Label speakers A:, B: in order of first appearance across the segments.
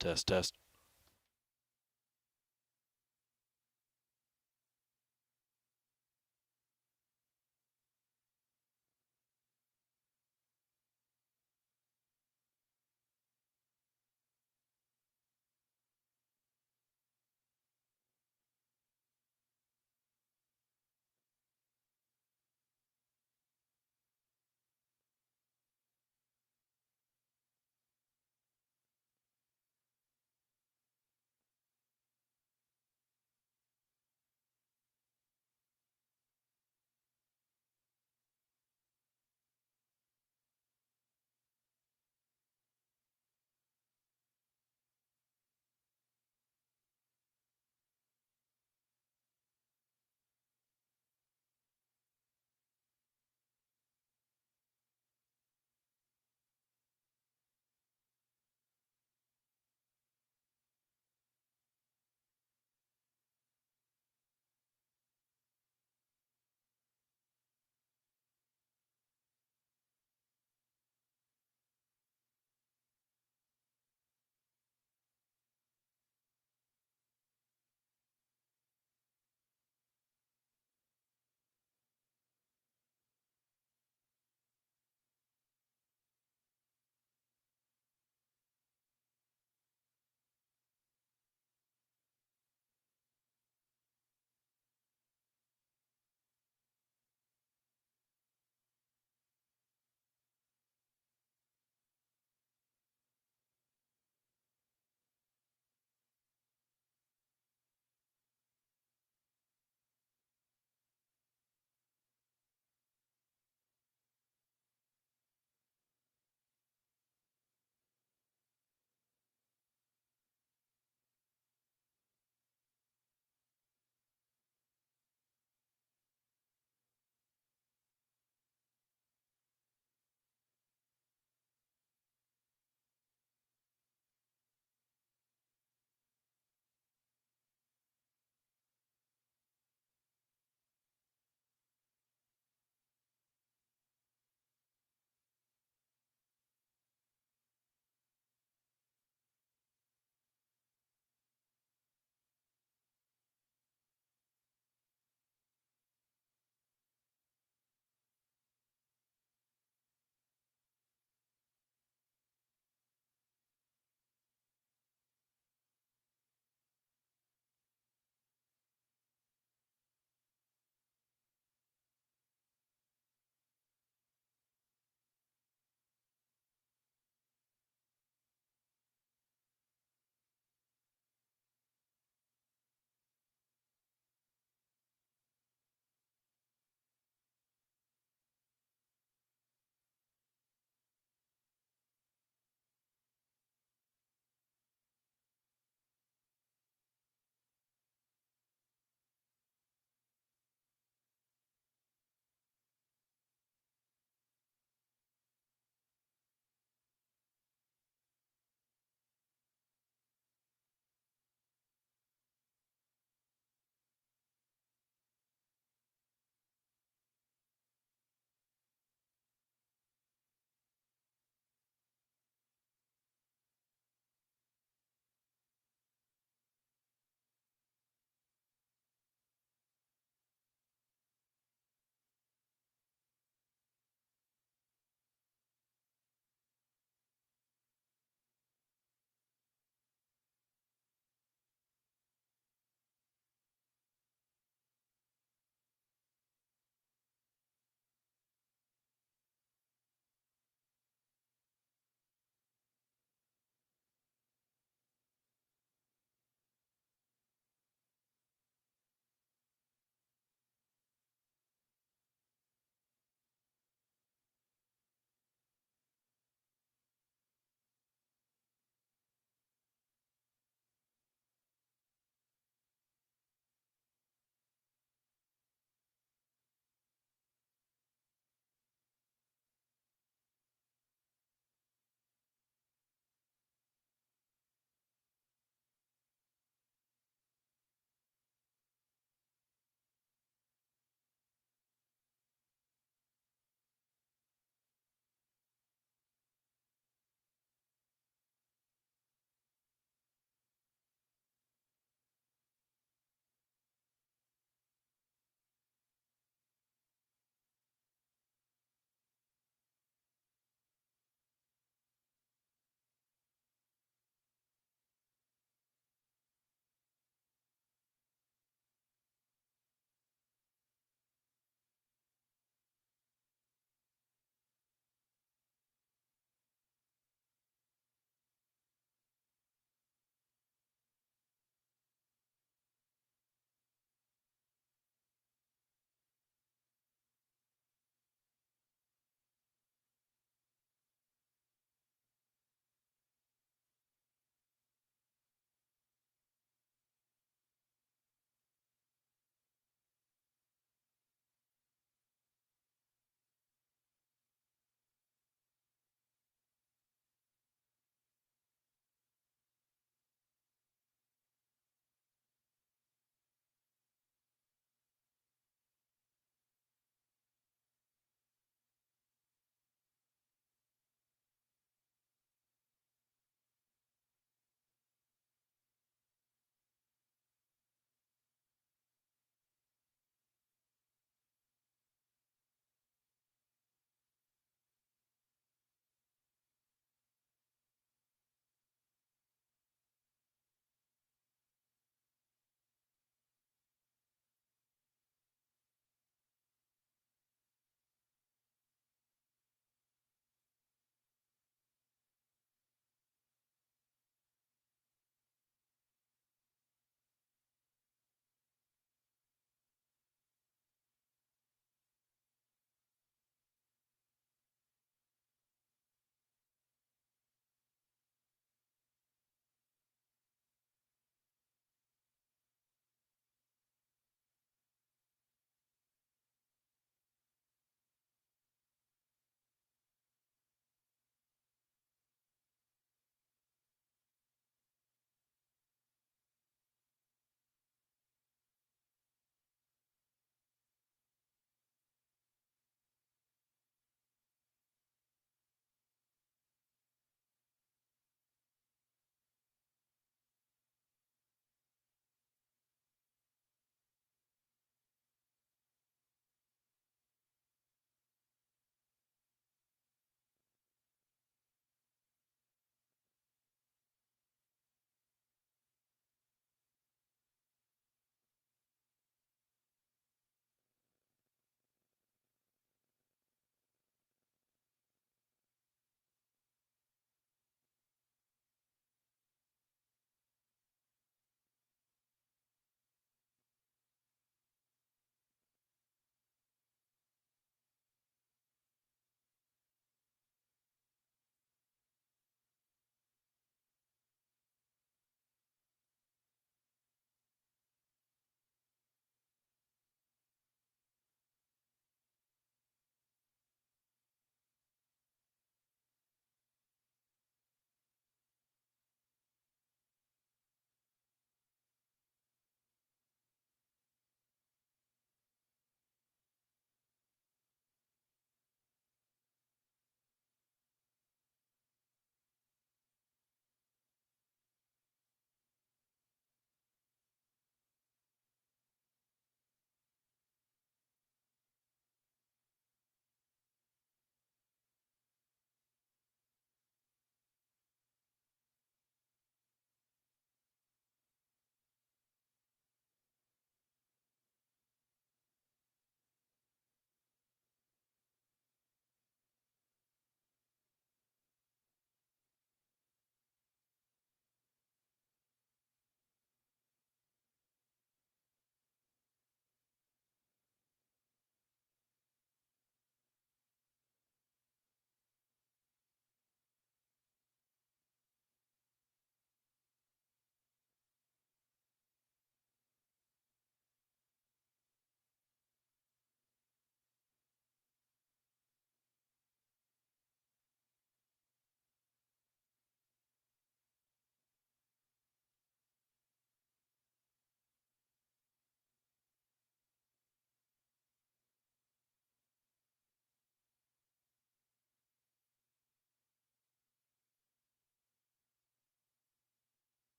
A: Test, test.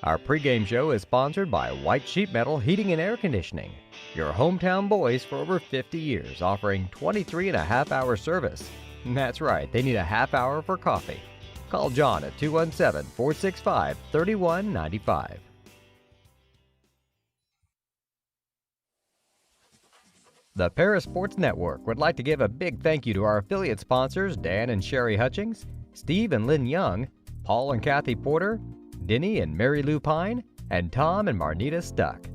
A: Our pregame show is sponsored by White Sheet Metal Heating and Air Conditioning, your hometown boys for over 50 years, offering 23 and a half hour service. That's right, they need a half hour for coffee. Call John at 217-465-3195. The Paris Sports Network would like to give a big thank you to our affiliate sponsors Dan and Sherry Hutchings, Steve and Lynn Young, Paul and Kathy Porter, Denny and Mary Lou Pine, and Tom and Marnita Stuck.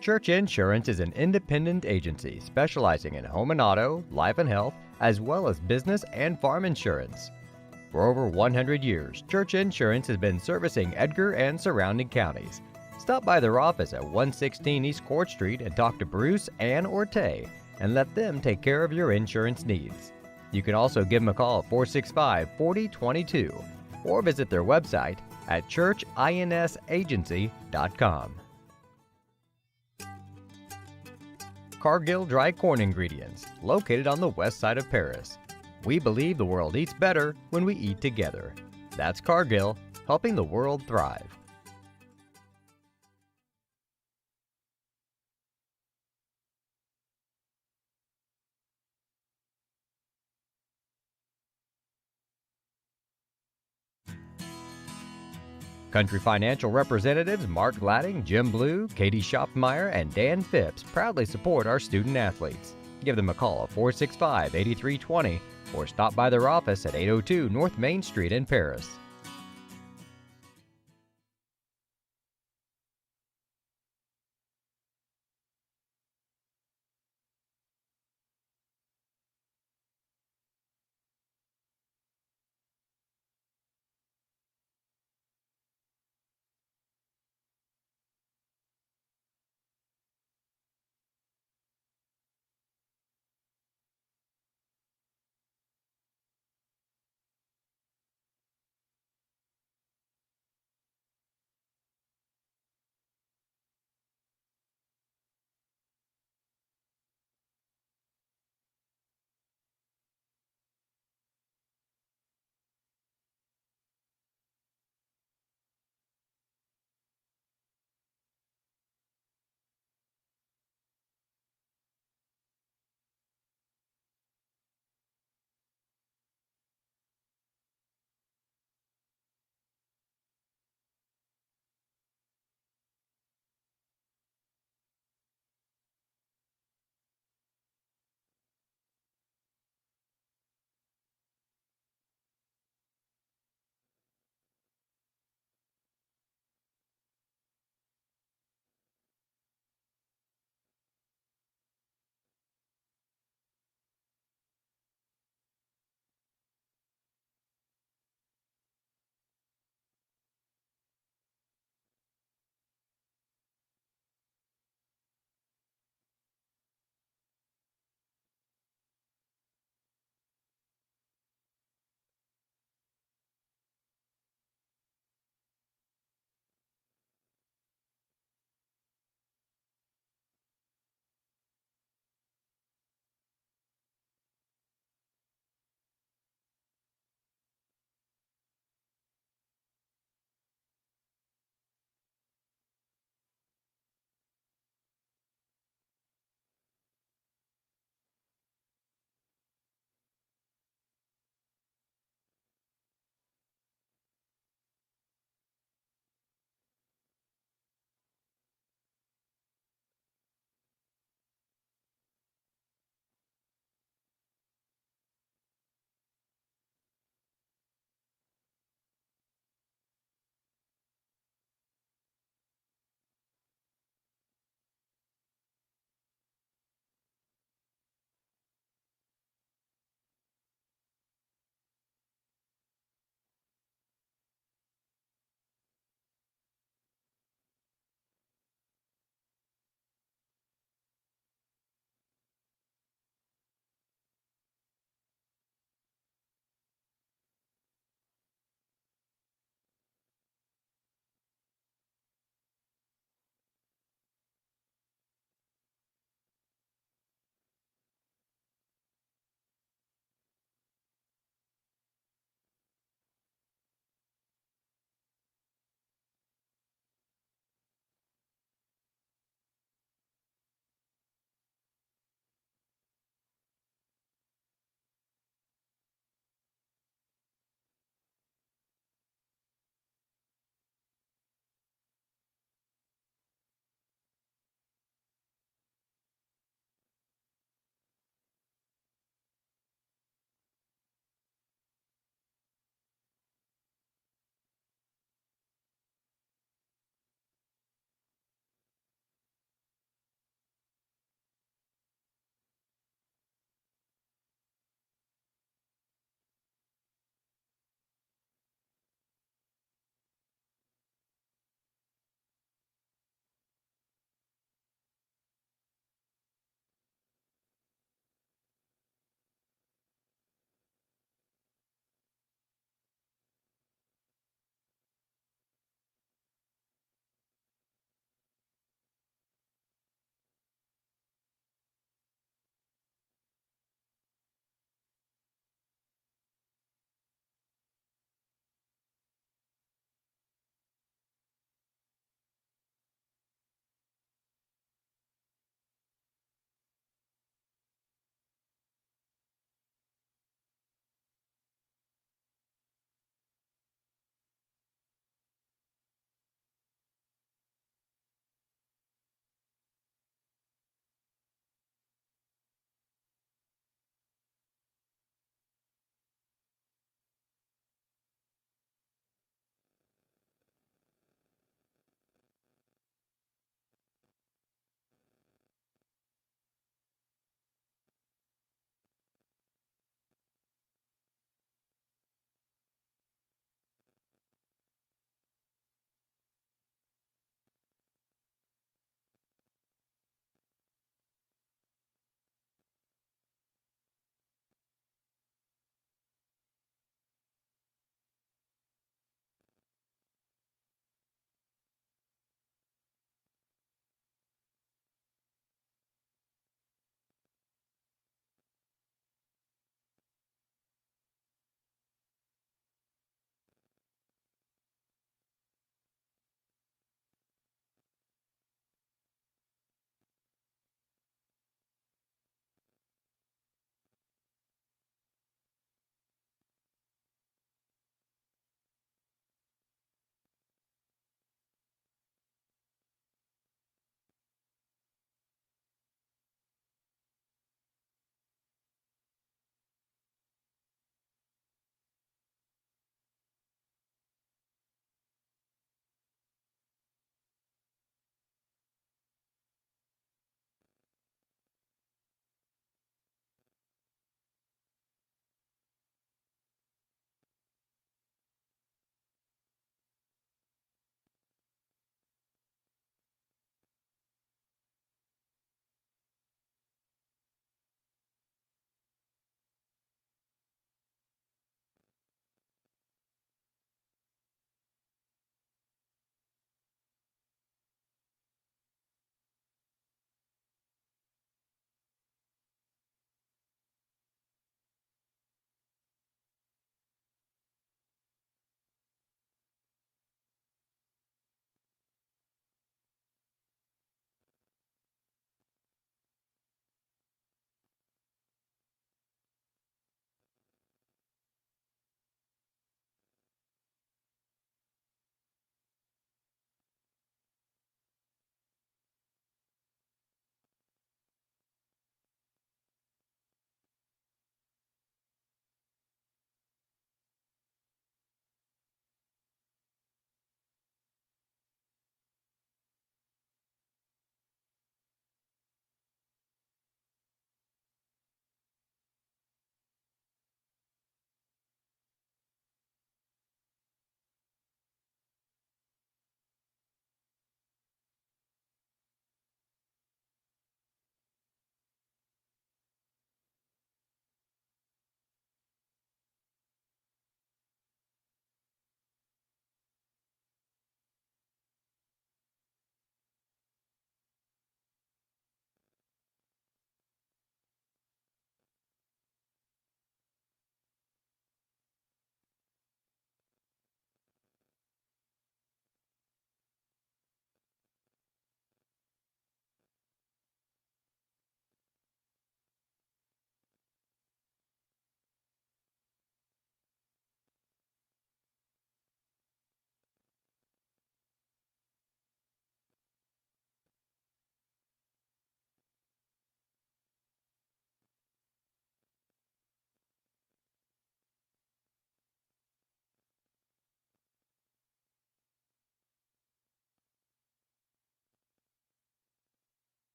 A: Church Insurance is an independent agency specializing in home and auto, life and health, as well as business and farm insurance. For over 100 years, Church Insurance has been servicing Edgar and surrounding counties. Stop by their office at 116 East Court Street and talk to Bruce, Ann, or Tay, and let them take care of your insurance needs. You can also give them a call at 465-4022 or visit their website at churchinsagency.com. Cargill Dry Corn Ingredients, located on the west side of Paris. We believe the world eats better when we eat together. That's Cargill, helping the world thrive. Country Financial representatives Mark Gladding, Jim Blue, Katie Schopfmeyer, and Dan Phipps proudly support our student athletes. Give them a call at 465-8320 or stop by their office at 802 North Main Street in Paris.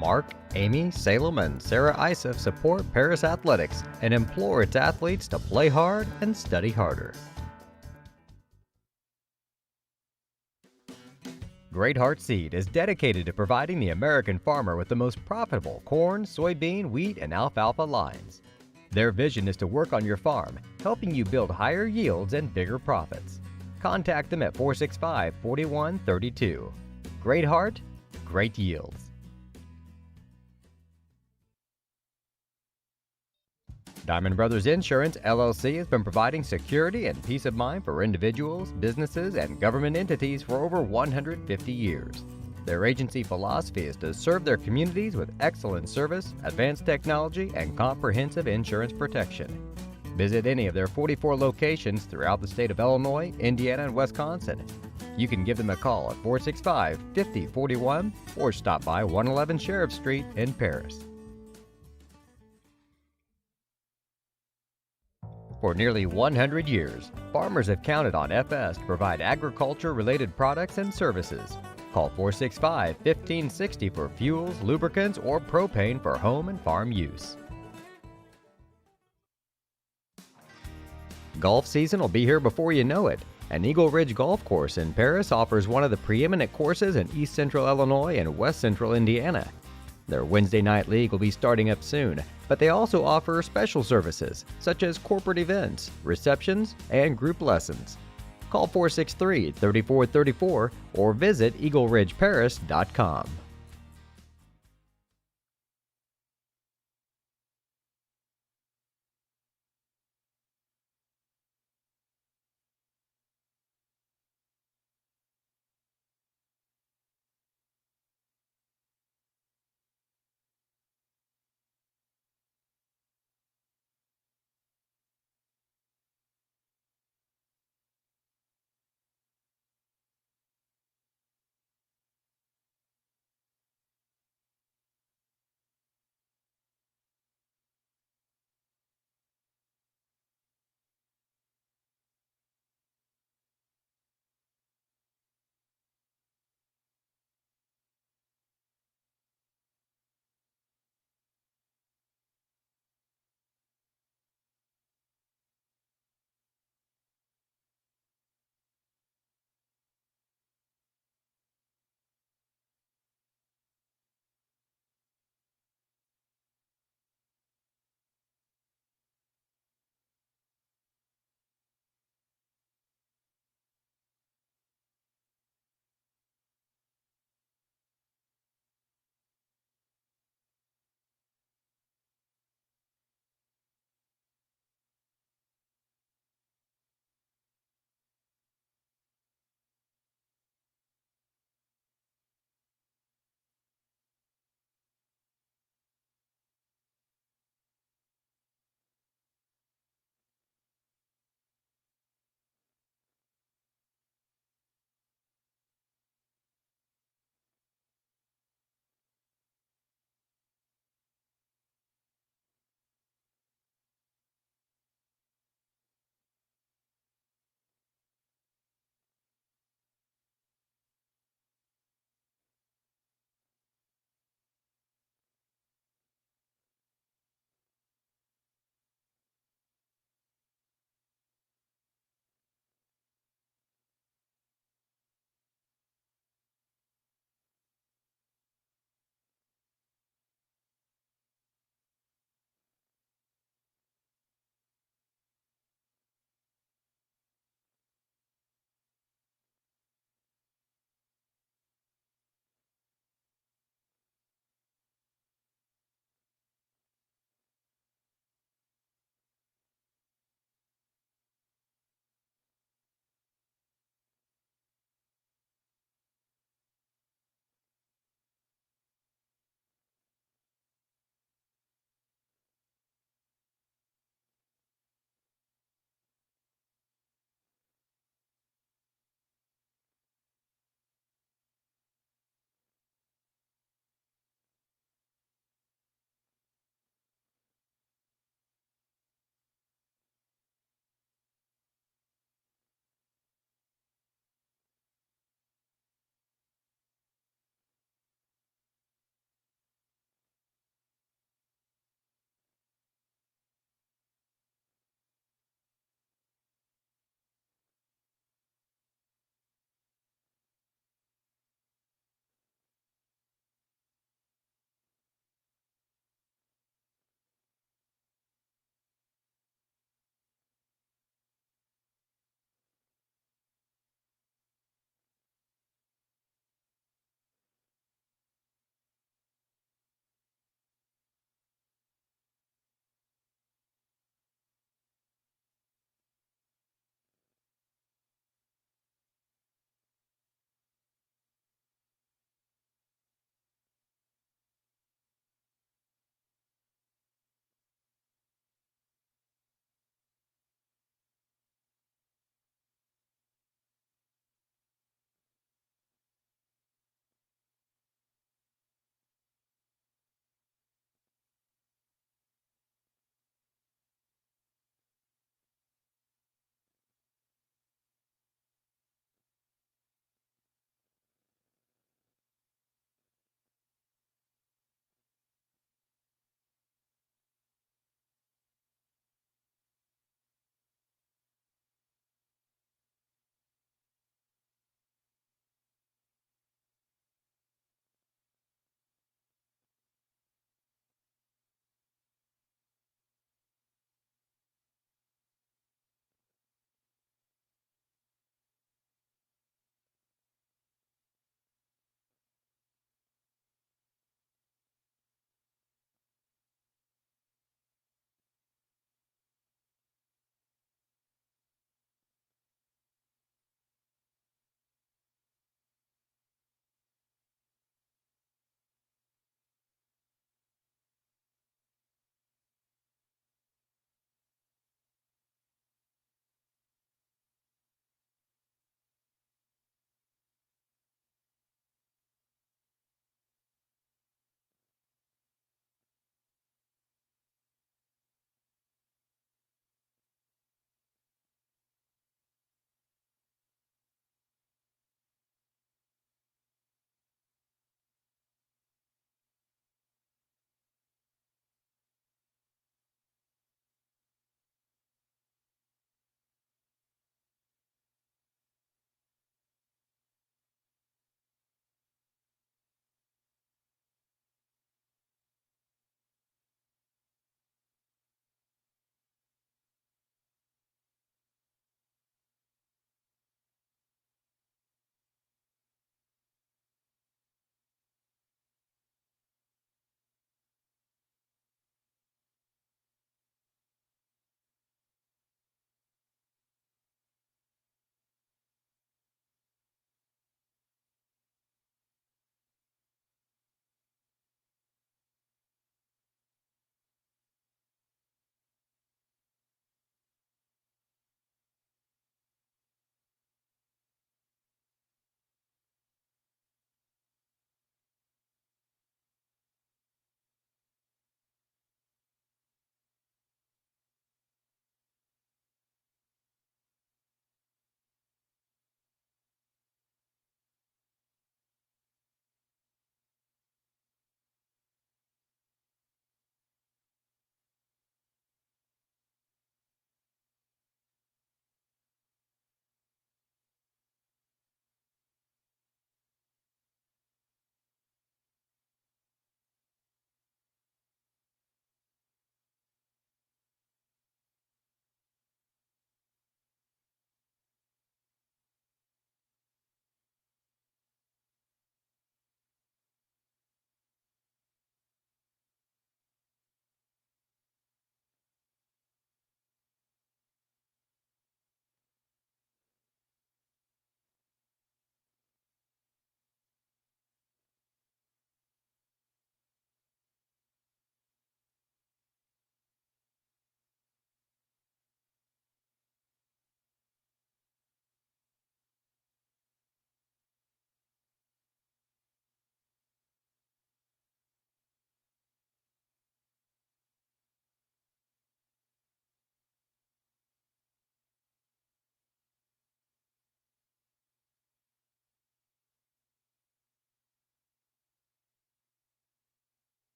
A: Mark, Amy, Salem, and Sarah Isef support Paris Athletics and implore its athletes to play hard and study harder. Great Heart Seed is dedicated to providing the American farmer with the most profitable corn, soybean, wheat, and alfalfa lines. Their vision is to work on your farm, helping you build higher yields and bigger profits. Contact them at 465-4132. Great Heart, great yields. Diamond Brothers Insurance, LLC has been providing security and peace of mind for individuals, businesses, and government entities for over 150 years. Their agency philosophy is to serve their communities with excellent service, advanced technology, and comprehensive insurance protection. Visit any of their 44 locations throughout the state of Illinois, Indiana, and Wisconsin. You can give them a call at 465-5041 or stop by 111 Sheriff Street in Paris. For nearly 100 years, farmers have counted on FS to provide agriculture-related products and services. Call 465-1560 for fuels, lubricants, or propane for home and farm use. Golf season will be here before you know it, and Eagle Ridge Golf Course in Paris offers one of the preeminent courses in East Central Illinois and West Central Indiana. Their Wednesday night league will be starting up soon, but they also offer special services such as corporate events, receptions, and group lessons. Call 463-3434 or visit eagleridgeparis.com.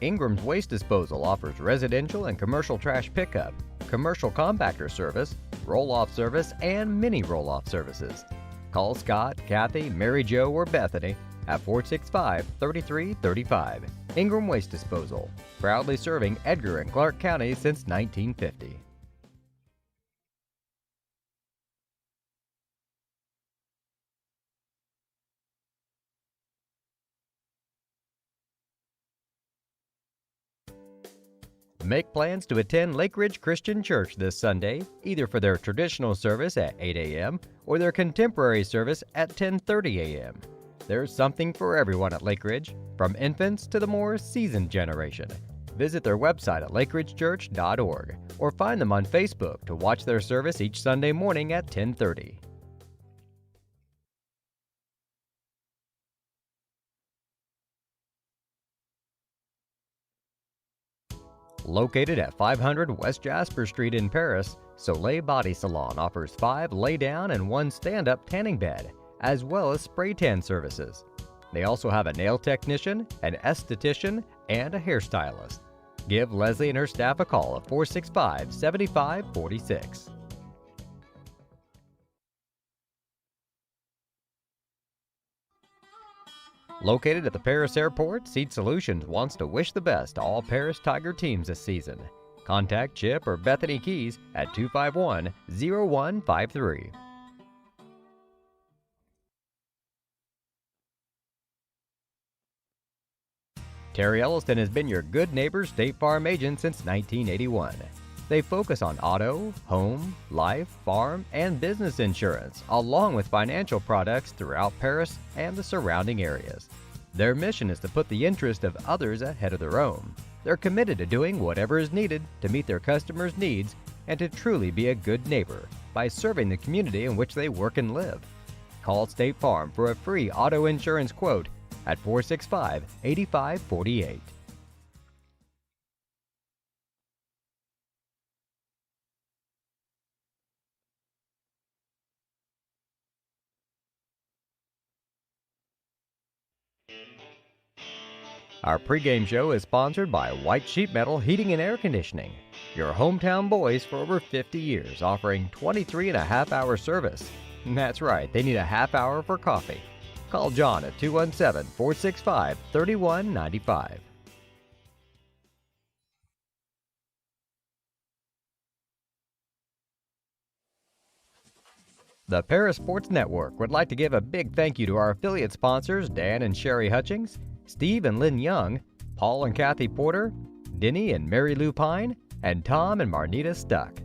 A: Ingram's Waste Disposal offers residential and commercial trash pickup, commercial compactor service, roll-off service, and mini roll-off services. Call Scott, Kathy, Mary Jo, or Bethany at 465-3335. Ingram Waste Disposal, proudly serving Edgar and Clark counties since 1950. Make plans to attend Lake Ridge Christian Church this Sunday, either for their traditional service at 8 a.m. or their contemporary service at 10:30 a.m. There's something for everyone at Lake Ridge, from infants to the more seasoned generation. Visit their website at lakeridgechurch.org or find them on Facebook to watch their service each Sunday morning at 10:30. Located at 500 West Jasper Street in Paris, Soleil Body Salon offers 5 lay-down and 1 stand-up tanning bed, as well as spray tan services. They also have a nail technician, an esthetician, and a hairstylist. Give Leslie and her staff a call at 465-7546. Located at the Paris Airport, Seed Solutions wants to wish the best to all Paris Tiger teams this season. Contact Chip or Bethany Keys at 251-0153. Terry Elliston has been your good neighbor State Farm agent since 1981. They focus on auto, home, life, farm, and business insurance, along with financial products throughout Paris and the surrounding areas. Their mission is to put the interest of others ahead of their own. They're committed to doing whatever is needed to meet their customers' needs and to truly be a good neighbor by serving the community in which they work and live. Call State Farm for a free auto insurance quote at 465-8548. Our pregame show is sponsored by White Sheet Metal Heating and Air Conditioning, your hometown boys for over 50 years, offering 23.5-hour service. That's right, they need a half hour for coffee. Call John at 217-465-3195. The Paris Sports Network would like to give a big thank you to our affiliate sponsors Dan and Sherry Hutchings, Steve and Lynn Young, Paul and Kathy Porter, Denny and Mary Lou Pine, and Tom and Marnita Stuck.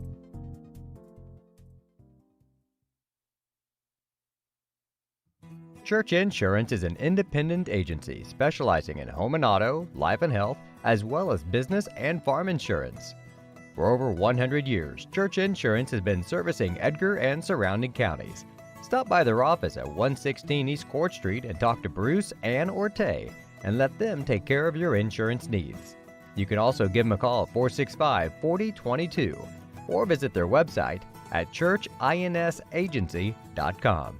A: Church Insurance is an independent agency specializing in home and auto, life and health, as well as business and farm insurance. For over 100 years, Church Insurance has been servicing Edgar and surrounding counties. Stop by their office at 116 East Court Street and talk to Bruce and Orte and let them take care of your insurance needs. You can also give them a call at 465-4022 or visit their website at churchinsagency.com.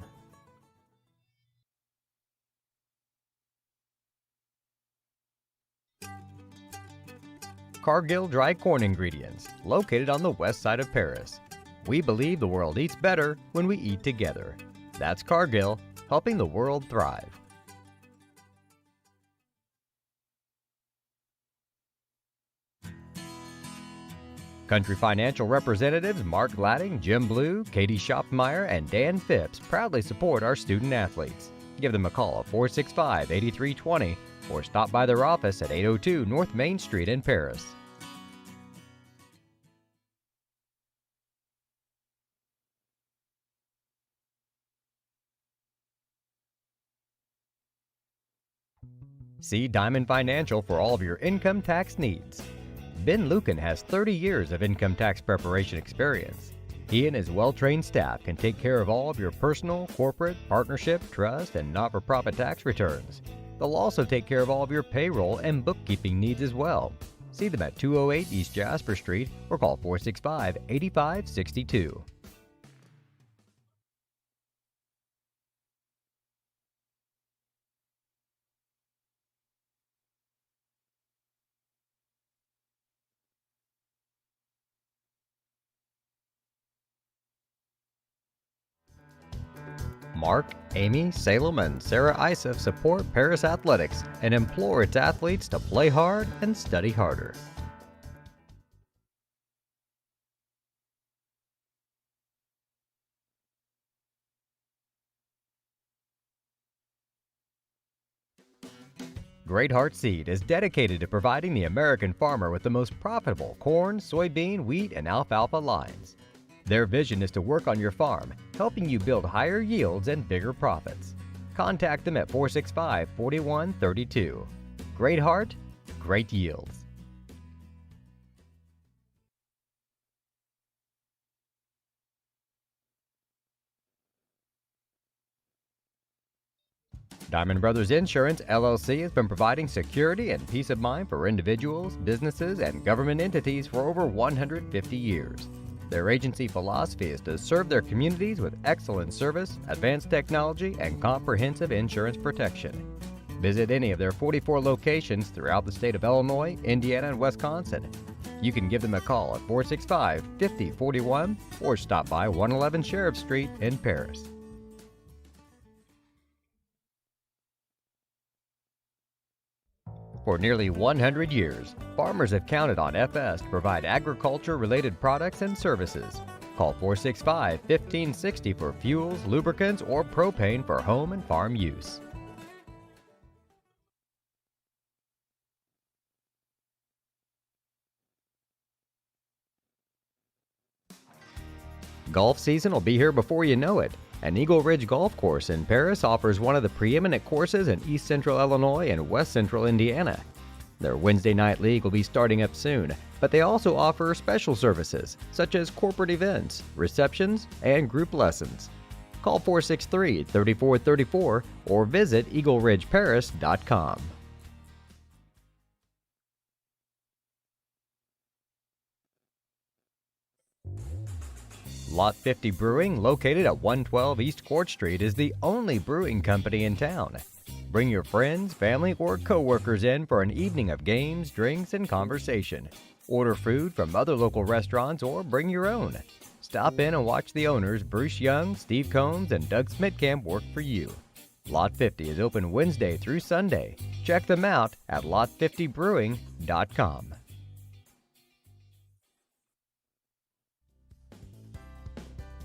A: Cargill Dry Corn Ingredients, located on the west side of Paris. We believe the world eats better when we eat together. That's Cargill, helping the world thrive. Country Financial representatives Mark Gladding, Jim Blue, Katie Schopfmeyer, and Dan Phipps proudly support our student athletes. Give them a call at 465-8320 or stop by their office at 802 North Main Street in Paris. See Diamond Financial for all of your income tax needs. Ben Lucan has 30 years of income tax preparation experience. He and his well-trained staff can take care of all of your personal, corporate, partnership, trust, and not-for-profit tax returns. They'll also take care of all of your payroll and bookkeeping needs as well. See them at 208 East Jasper Street or call 465-8562. Mark, Amy, Salem, and Sarah Isef support Paris Athletics and implore its athletes to play hard and study harder. Great Heart Seed is dedicated to providing the American farmer with the most profitable corn, soybean, wheat, and alfalfa lines. Their vision is to work on your farm, helping you build higher yields and bigger profits. Contact them at 465-4132. Great Heart, great yields. Diamond Brothers Insurance, LLC has been providing security and peace of mind for individuals, businesses, and government entities for over 150 years. Their agency philosophy is to serve their communities with excellent service, advanced technology, and comprehensive insurance protection. Visit any of their 44 locations throughout the state of Illinois, Indiana, and Wisconsin. You can give them a call at 465-5041 or stop by 111 Sheriff Street in Paris. For nearly 100 years, farmers have counted on FS to provide agriculture-related products and services. Call 465-1560 for fuels, lubricants, or propane for home and farm use. Golf season will be here before you know it. An Eagle Ridge Golf Course in Paris offers one of the preeminent courses in East Central Illinois and West Central Indiana. Their Wednesday night league will be starting up soon, but they also offer special services such as corporate events, receptions, and group lessons. Call 463-3434 or visit eagleridgeparis.com. Lot 50 Brewing, located at 112 East Court Street, is the only brewing company in town. Bring your friends, family, or co-workers in for an evening of games, drinks, and conversation. Order food from other local restaurants or bring your own. Stop in and watch the owners Bruce Young, Steve Combs, and Doug Smitkamp work for you. Lot 50 is open Wednesday through Sunday. Check them out at lot50brewing.com.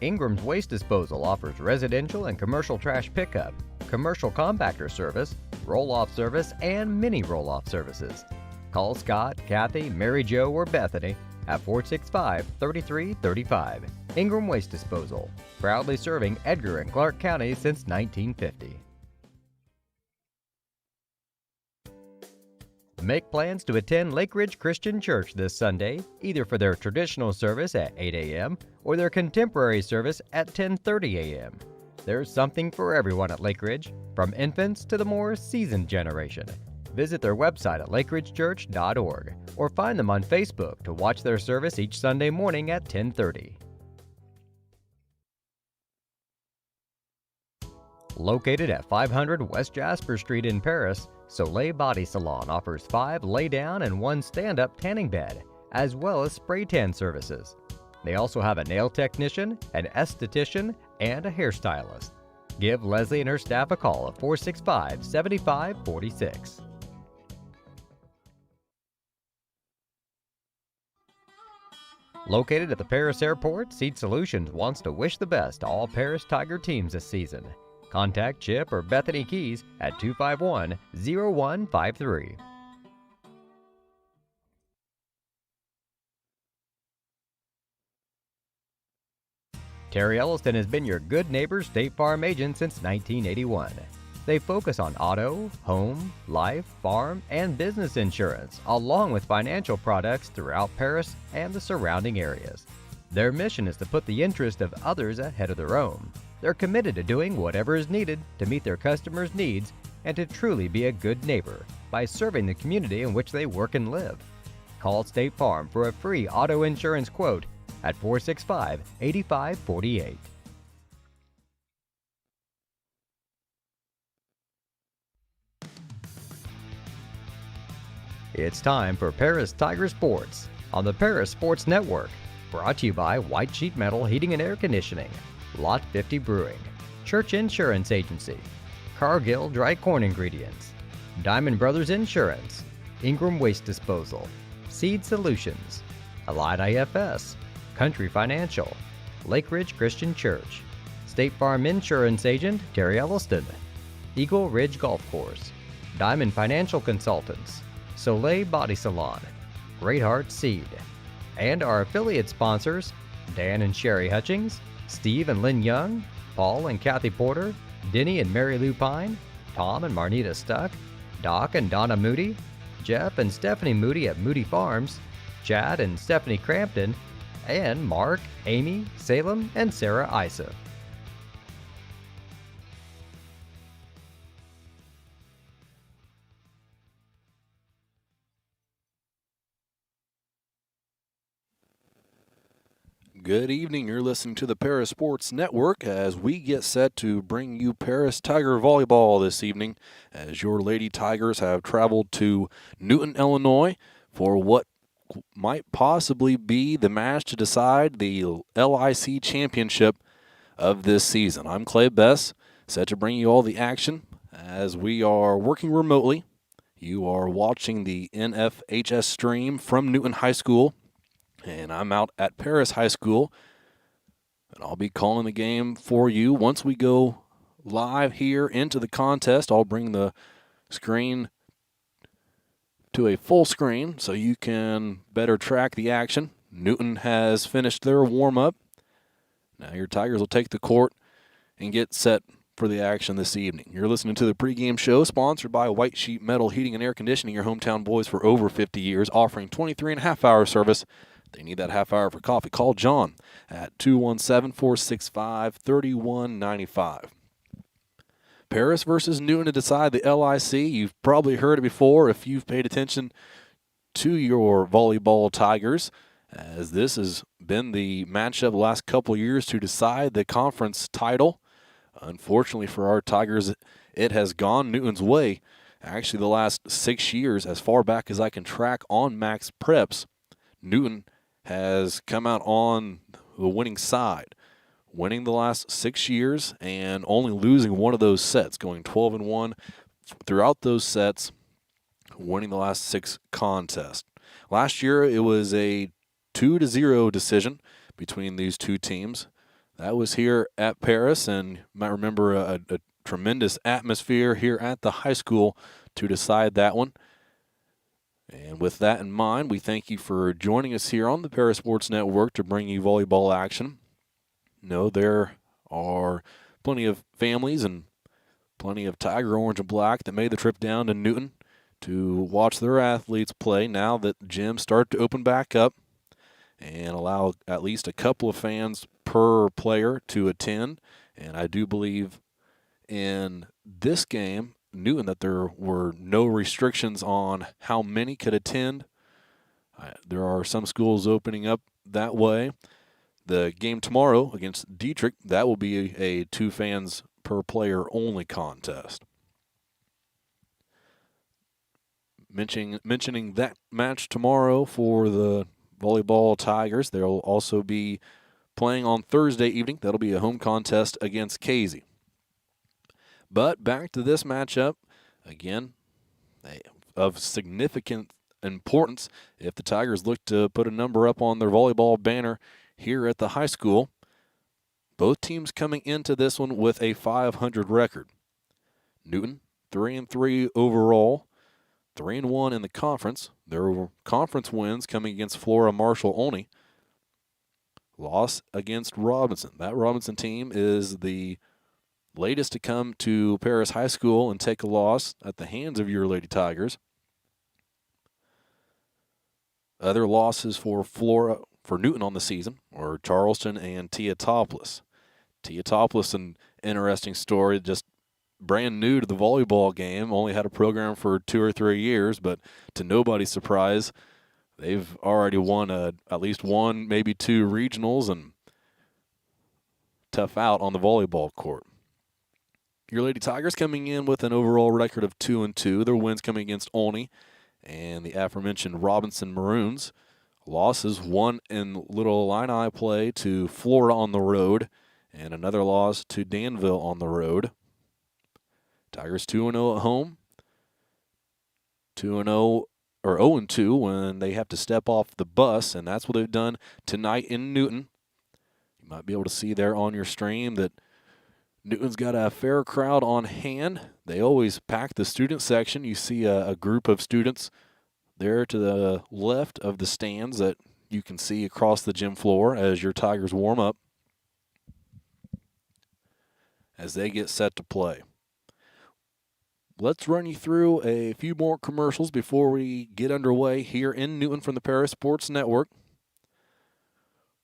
A: Ingram's Waste Disposal offers residential and commercial trash pickup, commercial compactor service, roll-off service, and mini roll-off services. Call Scott, Kathy, Mary Jo, or Bethany at 465-3335. Ingram Waste Disposal, proudly serving Edgar and Clark counties since 1950. Make plans to attend Lake Ridge Christian Church this Sunday, either for their traditional service at 8 a.m. or their contemporary service at 10:30 a.m. There's something for everyone at Lake Ridge, from infants to the more seasoned generation. Visit their website at lakeridgechurch.org or find them on Facebook to watch their service each Sunday morning at 10:30. Located at 500 West Jasper Street in Paris, Soleil Body Salon offers 5 lay-down and 1 stand-up tanning bed, as well as spray tan services. They also have a nail technician, an esthetician, and a hairstylist. Give Leslie and her staff a call at 465-7546. Located at the Paris Airport, Seat Solutions wants to wish the best to all Paris Tiger teams this season. Contact Chip or Bethany Keys at 251-0153. Terry Elliston has been your good neighbor State Farm agent since 1981. They focus on auto, home, life, farm, and business insurance, along with financial products throughout Paris and the surrounding areas. Their mission is to put the interest of others ahead of their own. They're committed to doing whatever is needed to meet their customers' needs and to truly be a good neighbor by serving the community in which they work and live. Call State Farm for a free auto insurance quote at 465-8548. It's time for Paris Tiger Sports on the Paris Sports Network, brought to you by White Sheet Metal Heating and Air Conditioning, Lot 50 Brewing, Church Insurance Agency, Cargill Dry Corn Ingredients, Diamond Brothers Insurance, Ingram Waste Disposal, Seed Solutions, Allied IFS, Country Financial, Lake Ridge Christian Church, State Farm Insurance Agent Terry Elliston, Eagle Ridge Golf Course, Diamond Financial Consultants, Soleil Body Salon, Great Heart Seed, and our affiliate sponsors, Dan and Sherry Hutchings, Steve and Lynn Young, Paul and Kathy Porter, Denny and Mary Lou Pine, Tom and Marnita Stuck, Doc and Donna Moody, Jeff and Stephanie Moody at Moody Farms, Chad and Stephanie Crampton, and Mark, Amy, Salem, and Sarah Isa.
B: Good evening. You're listening to the Paris Sports Network as we get set to bring you Paris Tiger Volleyball this evening as your Lady Tigers have traveled to Newton, Illinois for what might possibly be the match to decide the LIC championship of this season. I'm Clay Bess, set to bring you all the action as we are working remotely. You are watching the NFHS stream from Newton High School. And I'm out at Paris High School, and I'll be calling the game for you. Once we go live here into the contest, I'll bring the screen to a full screen so you can better track the action. Newton has finished their warm-up. Now your Tigers will take the court and get set for the action this evening. You're listening to the Pregame Show, sponsored by White Sheet Metal Heating and Air Conditioning, your hometown boys for over 50 years, offering 23.5-hour service. They need that half hour for coffee. Call John at 217-465-3195. Paris versus Newton to decide the LIC. You've probably heard it before if you've paid attention to your volleyball Tigers, as this has been the matchup the last couple of years to decide the conference title. Unfortunately for our Tigers, it has gone Newton's way. Actually, the last 6 years, as far back as I can track on Max Preps, Newton has come out on the winning side, winning the last 6 years and only losing one of those sets, going 12-1 throughout those sets, winning the last 6 contests. Last year, it was a 2-0 decision between these two teams. That was here at Paris, and you might remember a tremendous atmosphere here at the high school to decide that one. And with that in mind, we thank you for joining us here on the Paris Sports Network to bring you volleyball action. No, there are plenty of families and plenty of Tiger Orange and Black that made the trip down to Newton to watch their athletes play now that gyms start to open back up and allow at least a couple of fans per player to attend. And I do believe in this game, Newton, that there were no restrictions on how many could attend. There are some schools opening up that way. The game tomorrow against Dietrich, that will be a 2 fans per player only contest. Mentioning that match tomorrow for the volleyball Tigers, they'll also be playing on Thursday evening. That'll be a home contest against Casey. But back to this matchup, again, of significant importance if the Tigers look to put a number up on their volleyball banner here at the high school. Both teams coming into this one with a 500 record. Newton, 3-3 overall, 3-1 in the conference. Their conference wins coming against Flora Marshall only. Loss against Robinson. That Robinson team is the latest to come to Paris High School and take a loss at the hands of your Lady Tigers. Other losses for Newton on the season are Charleston and Teotopoulos. Teotopoulos, an interesting story, just brand new to the volleyball game, only had a program for 2 or 3 years, but to nobody's surprise, they've already won at least 1, maybe 2 regionals and tough out on the volleyball court. Your Lady Tigers coming in with an overall record of 2-2. Their wins coming against Olney and the aforementioned Robinson Maroons. Losses, one in Little Illini play to Florida on the road and another loss to Danville on the road. Tigers 2-0 at home. 2-0 or 0-2 when they have to step off the bus, and that's what they've done tonight in Newton. You might be able to see there on your stream that Newton's got a fair crowd on hand. They always pack the student section. You see a group of students there to the left of the stands that you can see across the gym floor as your Tigers warm up as they get set to play. Let's run you through a few more commercials before we get underway here in Newton from the Paris Sports Network.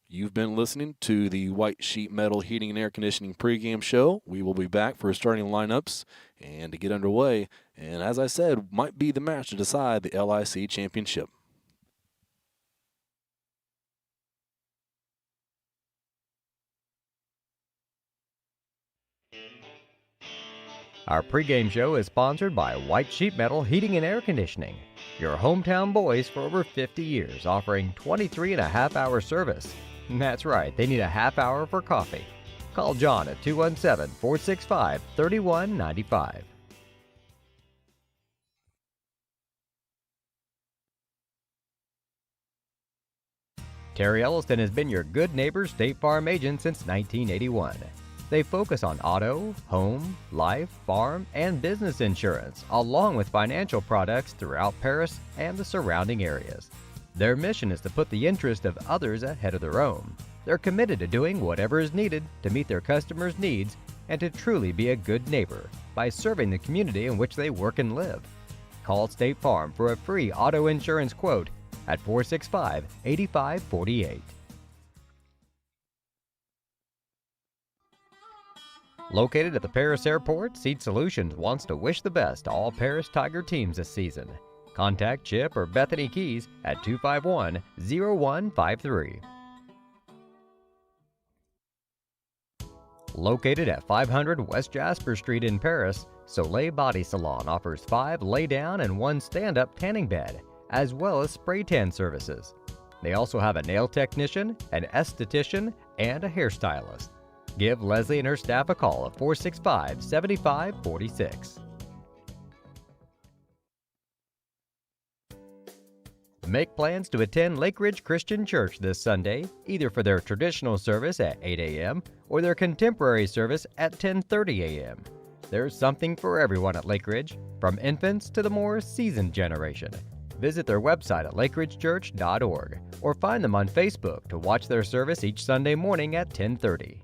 B: You've been listening to the White Sheet Metal Heating and Air Conditioning pregame show. We will be back for starting lineups and to get underway. And as I said, might be the match to decide the LIC championship.
A: Our pregame show is sponsored by White Sheet Metal Heating and Air Conditioning, your hometown boys for over 50 years, offering 23.5-hour service. That's right, they need a half hour for coffee. Call John at 217-465-3195. Terry Elliston has been your good neighbor State Farm agent since 1981. They focus on auto, home, life, farm, and business insurance, along with financial products throughout Paris and the surrounding areas. Their mission is to put the interest of others ahead of their own. They're committed to doing whatever is needed to meet their customers' needs and to truly be a good neighbor by serving the community in which they work and live. Call State Farm for a free auto insurance quote at 465-8548. Located at the Paris Airport, Seed Solutions wants to wish the best to all Paris Tiger teams this season. Contact Chip or Bethany Keys at 251-0153. Located at 500 West Jasper Street in Paris, Soleil Body Salon offers 5 lay-down and 1 stand-up tanning bed, as well as spray tan services. They also have a nail technician, an esthetician, and a hairstylist. Give Leslie and her staff a call at 465-7546. Make plans to attend Lake Ridge Christian Church this Sunday, either for their traditional service at 8 a.m. or their contemporary service at 10:30 a.m. There's something for everyone at Lake Ridge, from infants to the more seasoned generation. Visit their website at lakeridgechurch.org or find them on Facebook to watch their service each Sunday morning at 10:30.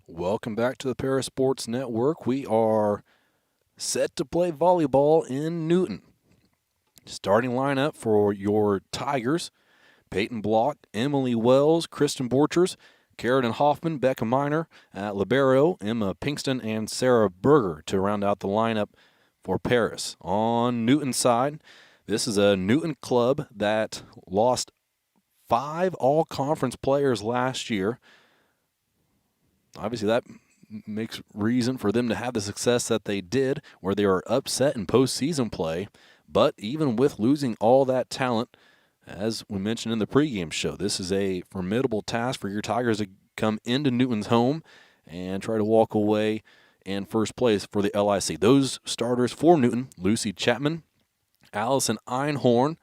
B: Welcome back to the Paris Sports Network. We are set to play volleyball in Newton. Starting lineup for your Tigers: Peyton Block, Emily Wells, Kristen Borchers, Carolyn Hoffman, Becca Miner at libero, Emma Pinkston, and Sarah Berger to round out the lineup for Paris. On Newton's side, this is a Newton club that lost 5 all-conference players last year. Obviously, that makes reason for them to have the success that they did, where they were upset in postseason play. But even with losing all that talent, as we mentioned in the pregame show, this is a formidable task for your Tigers to come into Newton's home and try to walk away in first place for the LIC. Those starters for Newton: Lucy Chapman, Allison Einhorn,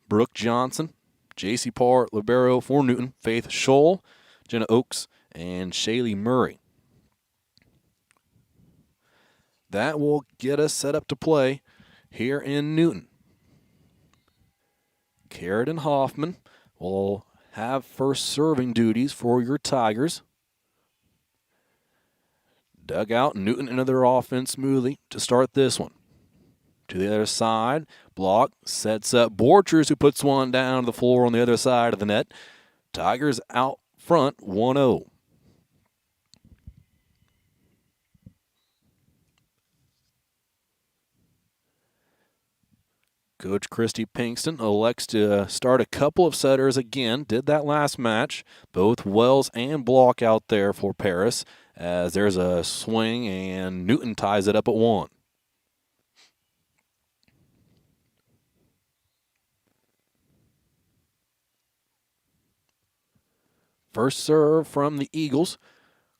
B: Brooke Johnson, J.C. Parr at libero for Newton, Faith Scholl, Jenna Oakes, and Shaylee Murray. That will get us set up to play here in Newton. Carradine Hoffman will have first serving duties for your Tigers. Dug out Newton into their offense smoothly to start this one. To the other side, Block sets up Borchers, who puts one down to the floor on the other side of the net. Tigers out front 1-0. Coach Christy Pinkston elects to start a couple of setters again. Did that last match. Both Wells and Block out there for Paris, as there's a swing and Newton ties it up at 1. First serve from the Eagles.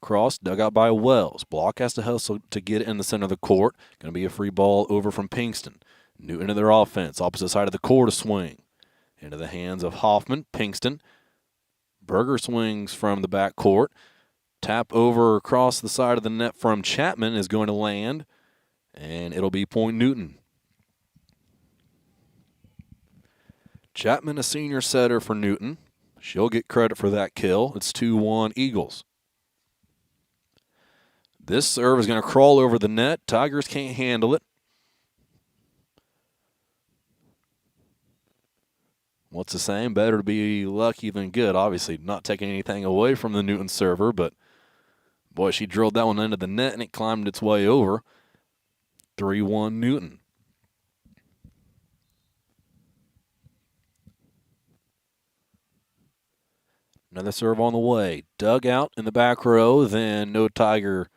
B: Cross dug out by Wells. Block has to hustle to get it in the center of the court. Going to be a free ball over from Pinkston. Newton into their offense. Opposite side of the court, a swing. Into the hands of Hoffman. Pinkston. Berger swings from the back court. Tap over across the side of the net from Chapman is going to land, and it'll be point Newton. Chapman, a senior setter for Newton. She'll get credit for that kill. It's 2-1 Eagles. This serve is going to crawl over the net. Tigers can't handle it. What's the saying? Better to be lucky than good. Obviously, not taking anything away from the Newton server, but boy, she drilled that one into the net and it climbed its way over. 3-1 Newton. Another serve on the way. Dug out in the back row, then no Tiger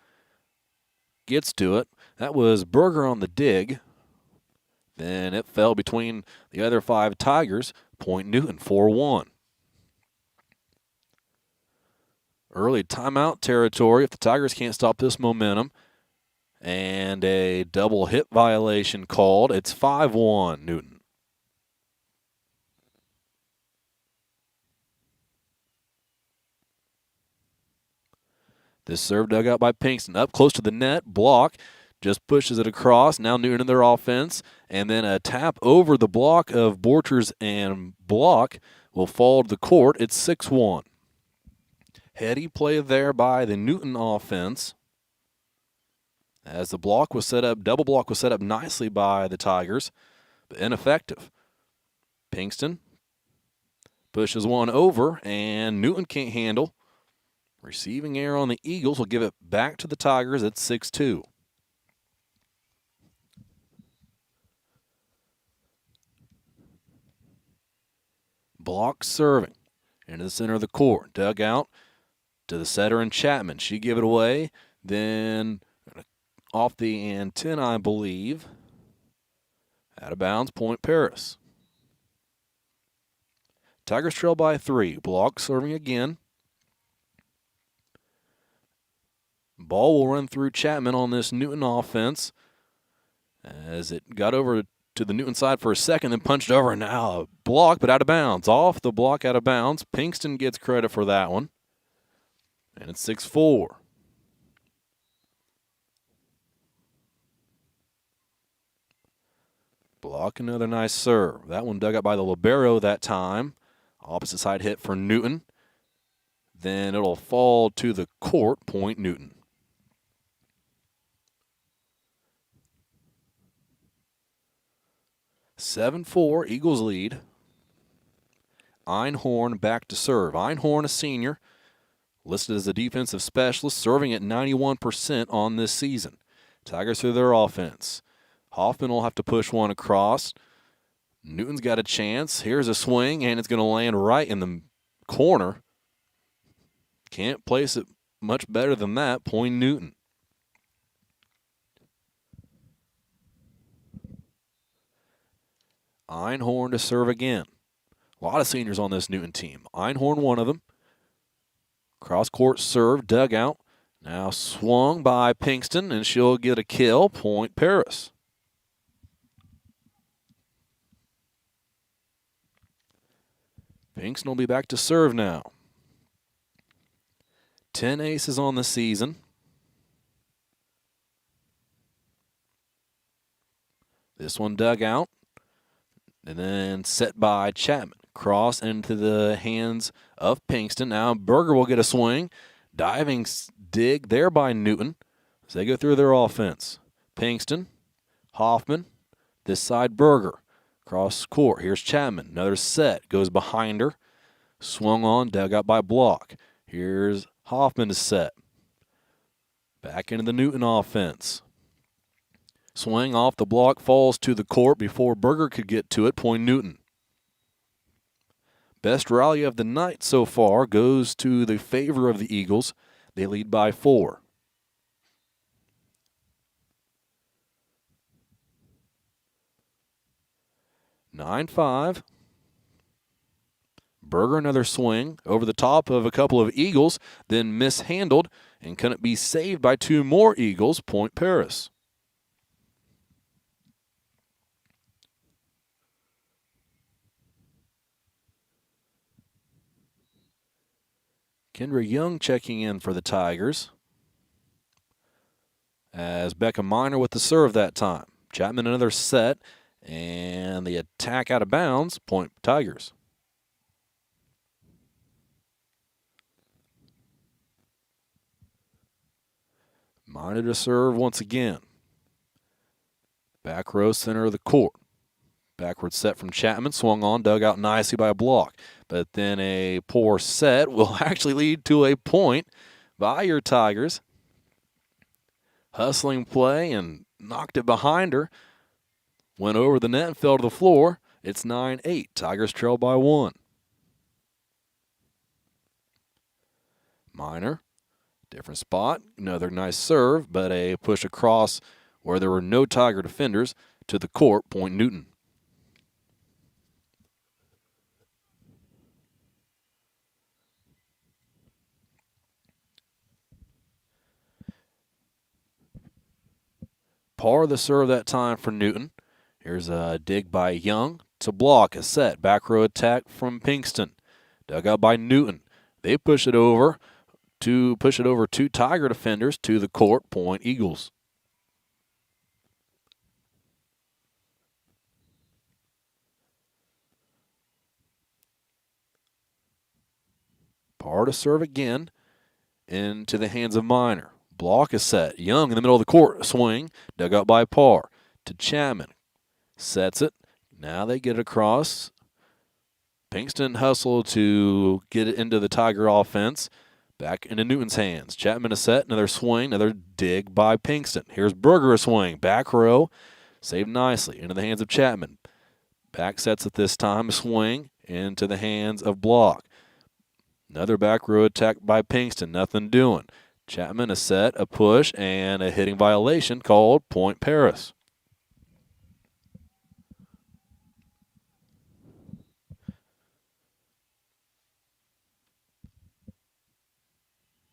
B: gets to it. That was Berger on the dig. Then it fell between the other 5 Tigers. Point Newton, 4-1. Early timeout territory if the Tigers can't stop this momentum. And a double hit violation called. It's 5-1 Newton. This serve dug out by Pinkston. Up close to the net. Block just pushes it across. Now Newton in their offense. And then a tap over the block of Borchers and Block will fall to the court. It's 6-1. Heady play there by the Newton offense. As the block was set up, double block was set up nicely by the Tigers, but ineffective. Pinkston pushes one over, and Newton can't handle. Receiving error on the Eagles will give it back to the Tigers at 6-2. Block serving into the center of the court. Dug out to the setter and Chapman. She give it away. Then off the antenna, I believe. Out of bounds, point Paris. Tigers trail by 3. Block serving again. Ball will run through Chapman on this Newton offense as it got over to the Newton side for a second, then punched over, and now a block, but out of bounds. Off the block, out of bounds. Pinkston gets credit for that one. And it's 6-4. Block, another nice serve. That one dug up by the libero that time. Opposite side hit for Newton. then it'll fall to the court, point Newton. (7-4), Eagles lead. Einhorn back to serve. Einhorn, a senior, listed as a defensive specialist, serving at 91% on this season. Tigers through their offense. Hoffman will have to push one across. Newton's got a chance. Here's a swing, and it's going to land right in the corner. Can't place it much better than that. Point Newton. Einhorn to serve again. A lot of seniors on this Newton team. Einhorn, one of them. Cross-court serve, dugout. Now swung by Pinkston, and she'll get a kill. Point Paris. Pinkston will be back to serve now. 10 aces on the season. This one dug out. And then set by Chapman. Cross into the hands of Pinkston. Now Berger will get a swing. Diving dig there by Newton as they go through their offense. Pinkston, Hoffman, this side Berger. Cross court. Here's Chapman. Another set. Goes behind her. Swung on. Dug out by Block. Here's Hoffman to set. Back into the Newton offense. Swing off the block, falls to the court before Berger could get to it. Point Newton. Best rally of the night so far goes to the favor of the Eagles. They lead by 4. (9-5). Berger another swing over the top of a couple of Eagles, then mishandled, and couldn't be saved by 2 more Eagles. Point Paris. Kendra Young checking in for the Tigers as Becca Miner with the serve that time. Chapman another set, and the attack out of bounds. Point Tigers. Miner to serve once again. Back row, center of the court. Backward set from Chapman, swung on, dug out nicely by a block. But then a poor set will actually lead to a point by your Tigers. Hustling play and knocked it behind her. Went over the net and fell to the floor. It's 9-8. Tigers trail by 1. Miner, different spot. Another nice serve, but a push across where there were no Tiger defenders to the court. Point Newton. Par the serve that time for Newton. Here's a dig by Young to block a set. Back row attack from Pinkston. Dug out by Newton. They push it over 2 Tiger defenders to the court. Point Eagles. Par to serve again into the hands of Miner. Block is set. Young in the middle of the court. Swing. Dug out by Par to Chapman. Sets it. Now they get it across. Pinkston hustle to get it into the Tiger offense. Back into Newton's hands. Chapman a set. Another swing. Another dig by Pinkston. Here's Berger a swing. Back row. Saved nicely. Into the hands of Chapman. Back sets it this time. Swing into the hands of Block. Another back row attack by Pinkston. Nothing doing. Chapman a set, a push, and a hitting violation called. Point Paris.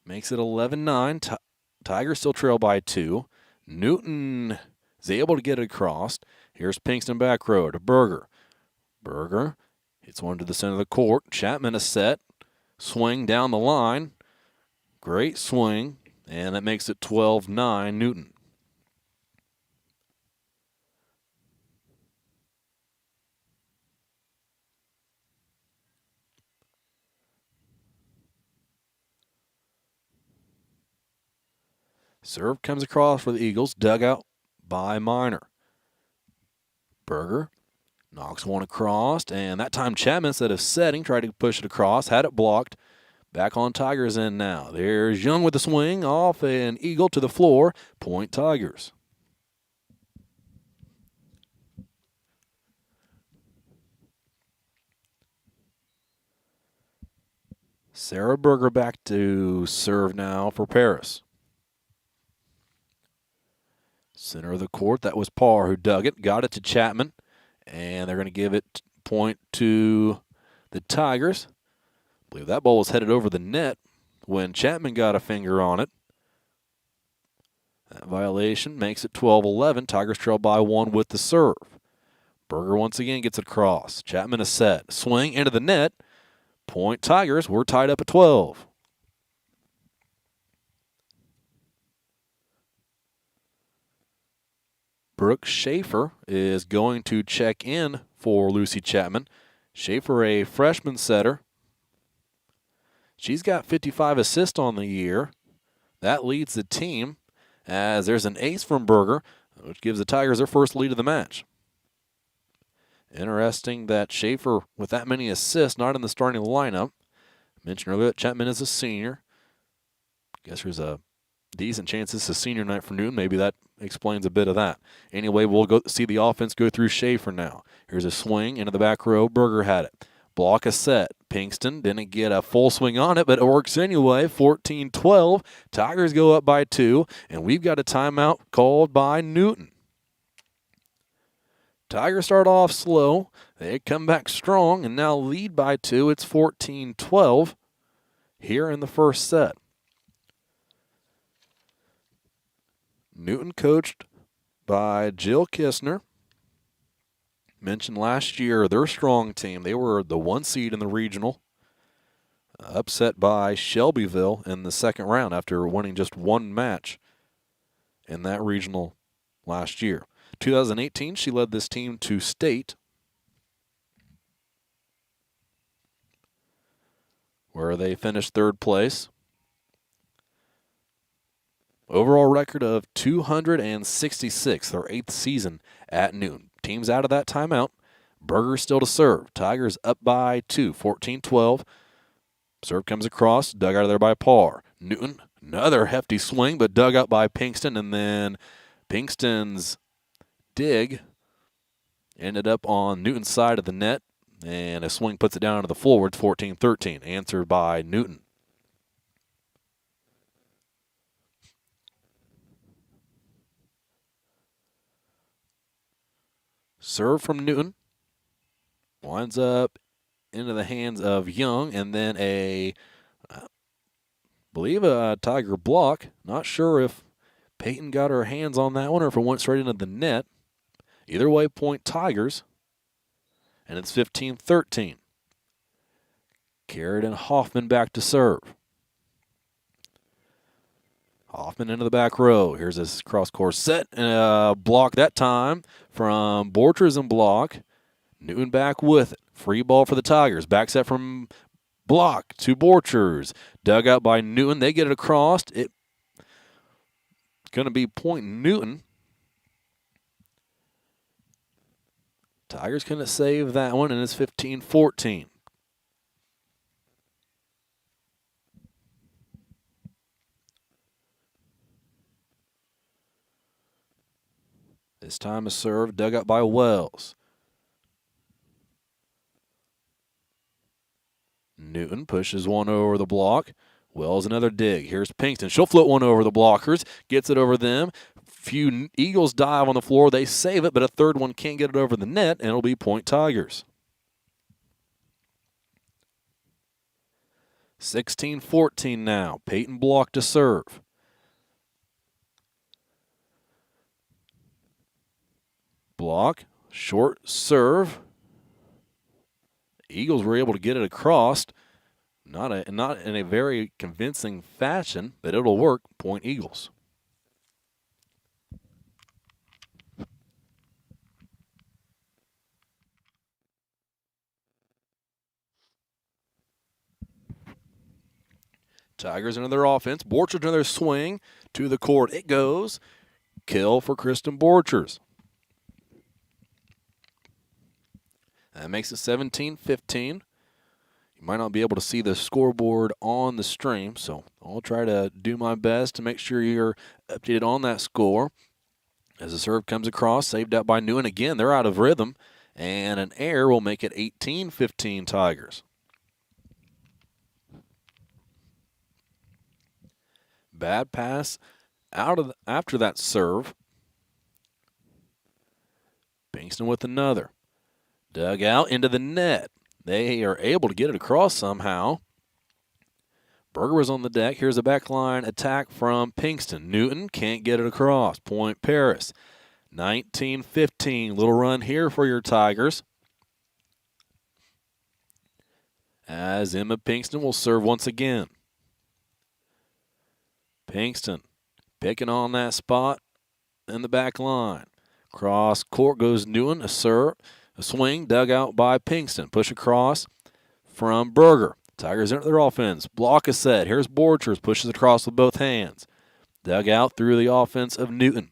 B: Makes it 11-9. Tigers still trail by 2. Newton is able to get it across. Here's Pinkston back row to Berger. Berger hits one to the center of the court. Chapman a set. Swing down the line. Great swing, and that makes it 12-9 Newton. Serve comes across for the Eagles, dug out by Minor. Berger knocks one across, and that time Chapman, instead of setting, tried to push it across, had it blocked. Back on Tigers' end now. There's Young with the swing, off an Eagle to the floor. Point Tigers. Sarah Berger back to serve now for Paris. Center of the court, that was Parr who dug it, got it to Chapman, and they're going to give it point to the Tigers. I believe that ball was headed over the net when Chapman got a finger on it. That violation makes it 12-11. Tigers trail by 1 with the serve. Berger once again gets it across. Chapman a set. Swing into the net. Point Tigers. We're tied up at 12. Brooke Schaefer is going to check in for Lucy Chapman. Schaefer, a freshman setter. She's got 55 assists on the year. That leads the team as there's an ace from Berger, which gives the Tigers their first lead of the match. Interesting that Schaefer, with that many assists, not in the starting lineup. I mentioned earlier that Chapman is a senior. Guess there's a decent chance this is a senior night for Newton. Maybe that explains a bit of that. Anyway, we'll go see the offense go through Schaefer now. Here's a swing into the back row. Berger had it. Block a set. Pinkston didn't get a full swing on it, but it works anyway. 14-12. Tigers go up by 2, and we've got a timeout called by Newton. Tigers start off slow. They come back strong and now lead by 2. It's 14-12 here in the first set. Newton coached by Jill Kistner. Mentioned last year, their strong team. They were the 1 seed in the regional. Upset by Shelbyville in the second round after winning just 1 match in that regional last year. 2018, she led this team to state, where they finished 3rd place. Overall record of 266, their 8th season at Newton. Teams out of that timeout. Berger still to serve. Tigers up by 2, 14-12. Serve comes across, dug out of there by Parr. Newton, another hefty swing, but dug out by Pinkston, and then Pinkston's dig ended up on Newton's side of the net, and a swing puts it down to the floor. It's 14-13, answered by Newton. Serve from Newton. Winds up into the hands of Young, and then I believe a Tiger block. Not sure if Peyton got her hands on that one or if it went straight into the net. Either way, point Tigers. And it's 15-13. Carrot and Hoffman back to serve. Hoffman into the back row. Here's this cross-court set and a block that time from Borchers and block. Newton back with it. Free ball for the Tigers. Back set from block to Borchers. Dug out by Newton. They get it across. It's going to be point Newton. Tigers couldn't save that one, and it's 15-14. This time a serve dug up by Wells. Newton pushes one over the block. Wells another dig. Here's Pinkston. She'll float one over the blockers. Gets it over them. Few Eagles dive on the floor. They save it, but a third one can't get it over the net, and it'll be point Tigers. 16-14 now. Peyton block to serve. Block, short serve. Eagles were able to get it across. Not in a very convincing fashion, but it'll work. Point Eagles. Tigers into their offense. Borchers into their swing. To the court it goes. Kill for Kristen Borchers. That makes it 17-15. You might not be able to see the scoreboard on the stream, so I'll try to do my best to make sure you're updated on that score. As the serve comes across, saved out by Newton. Again, they're out of rhythm, and an error will make it 18-15 Tigers. Bad pass after that serve. Pinkston with another. Dug out into the net. They are able to get it across somehow. Berger was on the deck. Here's a backline attack from Pinkston. Newton can't get it across. Point Paris. 19-15. Little run here for your Tigers. As Emma Pinkston will serve once again. Pinkston picking on that spot in the back line. Cross court goes Newton. A serve. A swing dug out by Pinkston. Push across from Berger. Tigers enter their offense. Block is set. Here's Borchers. Pushes across with both hands. Dug out through the offense of Newton.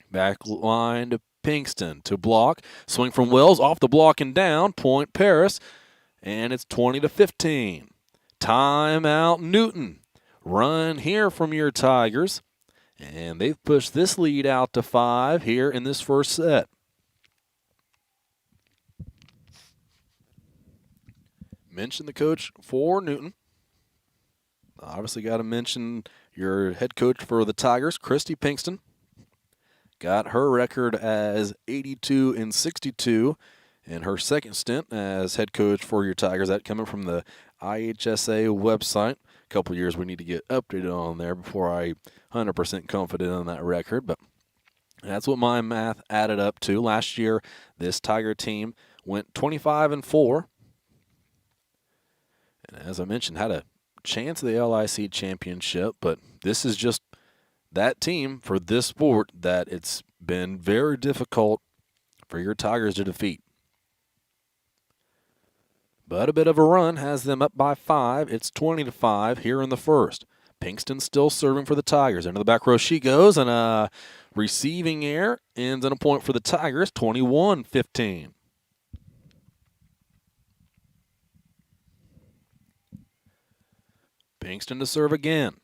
B: Back line to Pinkston to block. Swing from Wells. Off the block and down. Point Paris. And it's 20-15. Timeout Newton. Run here from your Tigers. And they've pushed this lead out to 5 here in this first set. Mention the coach for Newton. Obviously got to mention your head coach for the Tigers, Christy Pinkston. Got her record as 82-62 in her second stint as head coach for your Tigers. That coming from the IHSA website. A couple years we need to get updated on there before I 100% confident on that record. But that's what my math added up to. Last year, this Tiger team went 25-4. And as I mentioned, had a chance at the LIC championship, but this is just that team for this sport that it's been very difficult for your Tigers to defeat. But a bit of a run has them up by 5. It's 20-5 here in the first. Pinkston still serving for the Tigers. Into the back row she goes, and a receiving error ends in a point for the Tigers, 21-15. Pinkston to serve again.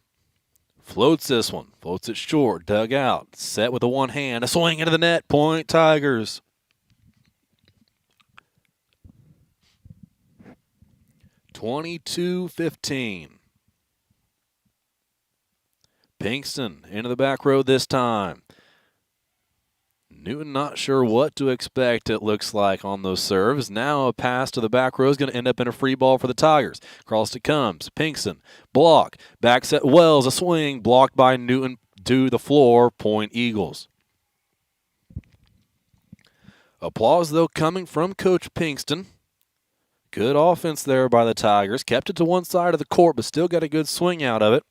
B: Floats this one. Floats it short. Dug out. Set with the one hand. A swing into the net. Point Tigers. (22-15). Pinkston into the back row this time. Newton not sure what to expect, it looks like, on those serves. Now a pass to the back row is going to end up in a free ball for the Tigers. Across it comes. Pinkston. Block. Back set Wells. A swing. Blocked by Newton to the floor. Point Eagles. Applause, though, coming from Coach Pinkston. Good offense there by the Tigers. Kept it to one side of the court, but still got a good swing out of it.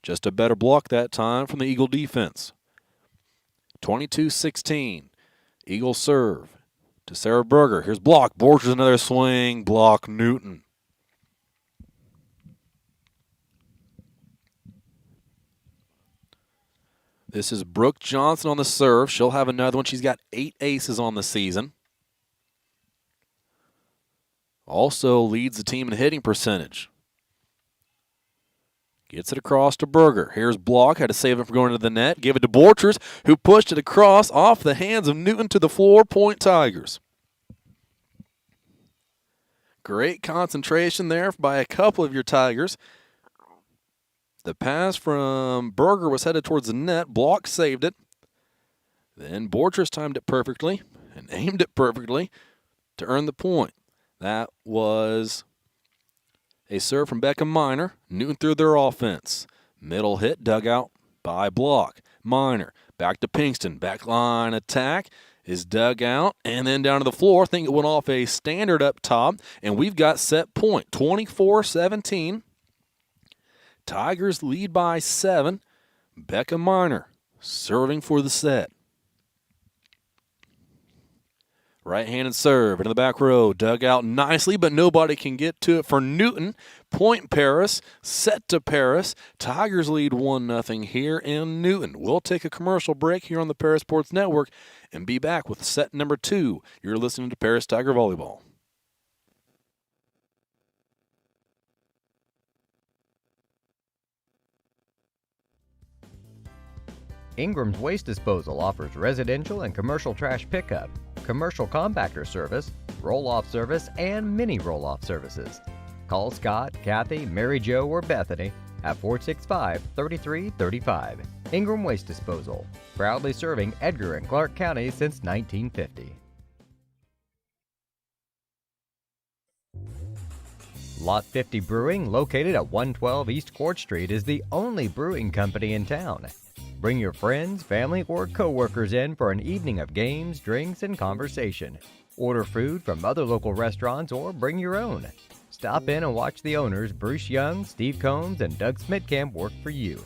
B: Just a better block that time from the Eagle defense. 22-16. Eagles serve to Sarah Berger. Here's block. Borchers another swing. Block Newton. This is Brooke Johnson on the serve. She'll have another one. She's got 8 aces on the season. Also leads the team in hitting percentage. Gets it across to Berger. Here's block. Had to save it from going into the net. Give it to Borchers, who pushed it across off the hands of Newton to the floor. Point Tigers. Great concentration there by a couple of your Tigers. The pass from Berger was headed towards the net. Block saved it. Then Borchers timed it perfectly and aimed it perfectly to earn the point. That was a serve from Becca Minor. Newton through their offense. Middle hit, dug out by block. Minor back to Pinkston. Backline attack is dug out and then down to the floor. I think it went off a standard up top, and we've got set point. 24-17. Tigers lead by 7. Becca Minor serving for the set. Right-handed serve into the back row. Dug out nicely, but nobody can get to it for Newton. Point Paris. Set to Paris. Tigers lead 1-0 here in Newton. We'll take a commercial break here on the Paris Sports Network and be back with set number 2. You're listening to Paris Tiger Volleyball.
A: Ingram's Waste Disposal offers residential and commercial trash pickup, commercial compactor service, roll-off service, and mini roll-off services. Call Scott, Kathy, Mary Jo, or Bethany at 465-3335. Ingram Waste Disposal, proudly serving Edgar and Clark County since 1950. Lot 50 Brewing, located at 112 East Court Street, is the only brewing company in town. Bring your friends, family, or co-workers in for an evening of games, drinks, and conversation. Order food from other local restaurants or bring your own. Stop in and watch the owners, Bruce Young, Steve Combs, and Doug Smitkamp, work for you.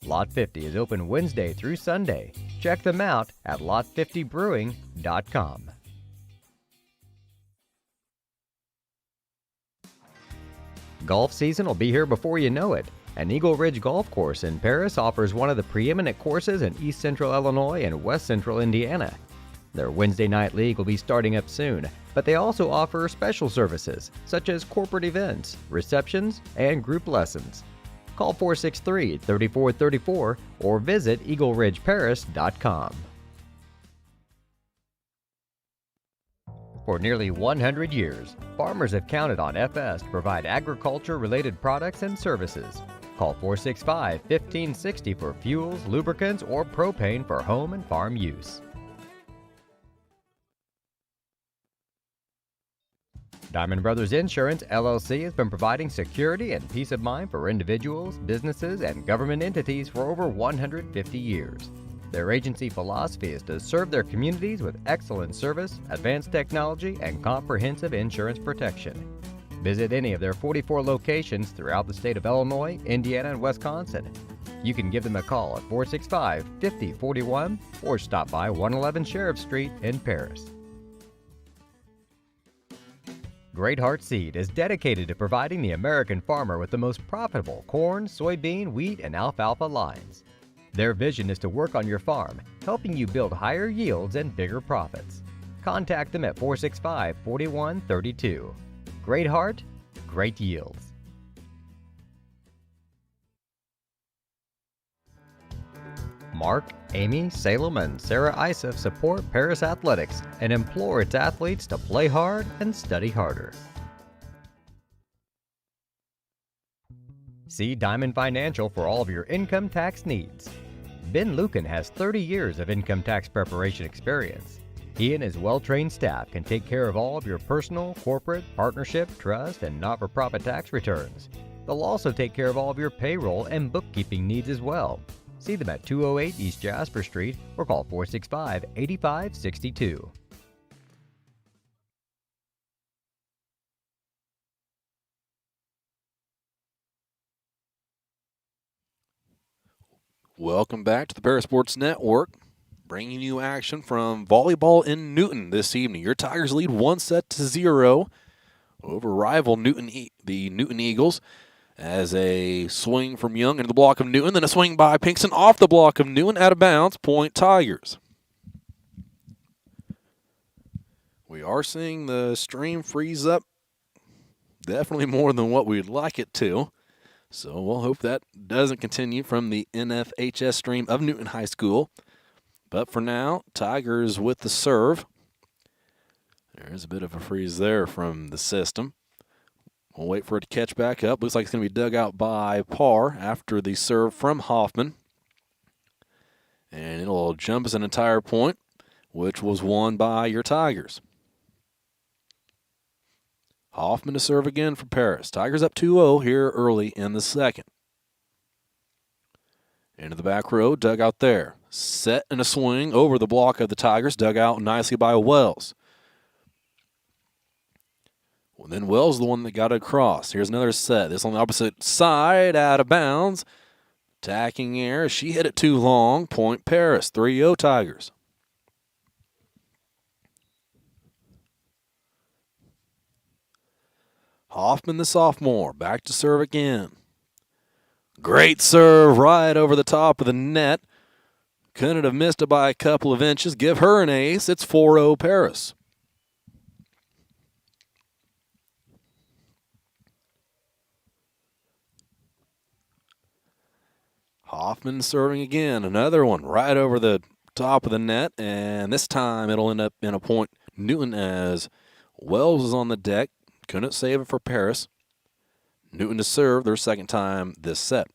A: Lot 50 is open Wednesday through Sunday. Check them out at lot50brewing.com. Golf season will be here before you know it. And Eagle Ridge Golf Course in Paris offers one of the preeminent courses in East Central Illinois and West Central Indiana. Their Wednesday night league will be starting up soon, but they also offer special services such as corporate events, receptions, and group lessons. Call 463-3434 or visit eagleridgeparis.com. For nearly 100 years, farmers have counted on FS to provide agriculture-related products and services. Call 465-1560 for fuels, lubricants, or propane for home and farm use. Diamond Brothers Insurance, LLC has been providing security and peace of mind for individuals, businesses, and government entities for over 150 years. Their agency philosophy is to serve their communities with excellent service, advanced technology, and comprehensive insurance protection. Visit any of their 44 locations throughout the state of Illinois, Indiana, and Wisconsin. You can give them a call at 465-5041 or stop by 111 Sheriff Street in Paris. Great Heart Seed is dedicated to providing the American farmer with the most profitable corn, soybean, wheat, and alfalfa lines. Their vision is to work on your farm, helping you build higher yields and bigger profits. Contact them at 465-4132. Great Heart, great yields. Mark, Amy, Salem, and Sarah Isef support Paris Athletics and implore its athletes to play hard and study harder. See Diamond Financial for all of your income tax needs. Ben Lucan has 30 years of income tax preparation experience. He and his well-trained staff can take care of all of your personal, corporate, partnership, trust, and not-for-profit tax returns. They'll also take care of all of your payroll and bookkeeping needs as well. See them at 208 East Jasper Street or call 465-8562.
B: Welcome back to the Paris Sports Network, bringing you action from volleyball in Newton this evening. Your Tigers lead 1-0 over rival the Newton Eagles, as a swing from Young into the block of Newton, then a swing by Pinkston off the block of Newton, out of bounds, point Tigers. We are seeing the stream freeze up definitely more than what we'd like it to. So we'll hope that doesn't continue from the NFHS stream of Newton High School. But for now, Tigers with the serve. There's a bit of a freeze there from the system. We'll wait for it to catch back up. Looks like it's going to be dug out by Parr after the serve from Hoffman. And it'll jump as an entire point, which was won by your Tigers. Hoffman to serve again for Paris. Tigers up 2-0 here early in the second. Into the back row, dug out there. Set and a swing over the block of the Tigers, dug out nicely by Wells. Well, then Wells the one that got it across. Here's another set. This on the opposite side, out of bounds. Tacking air. She hit it too long. Point Paris. 3-0 Tigers. Hoffman, the sophomore, back to serve again. Great serve right over the top of the net. Couldn't have missed it by a couple of inches. Give her an ace. It's 4-0 Paris. Hoffman serving again. Another one right over the top of the net, and this time it'll end up in a point Newton as Wells is on the deck. Couldn't save it for Paris. Newton to serve their second time this set.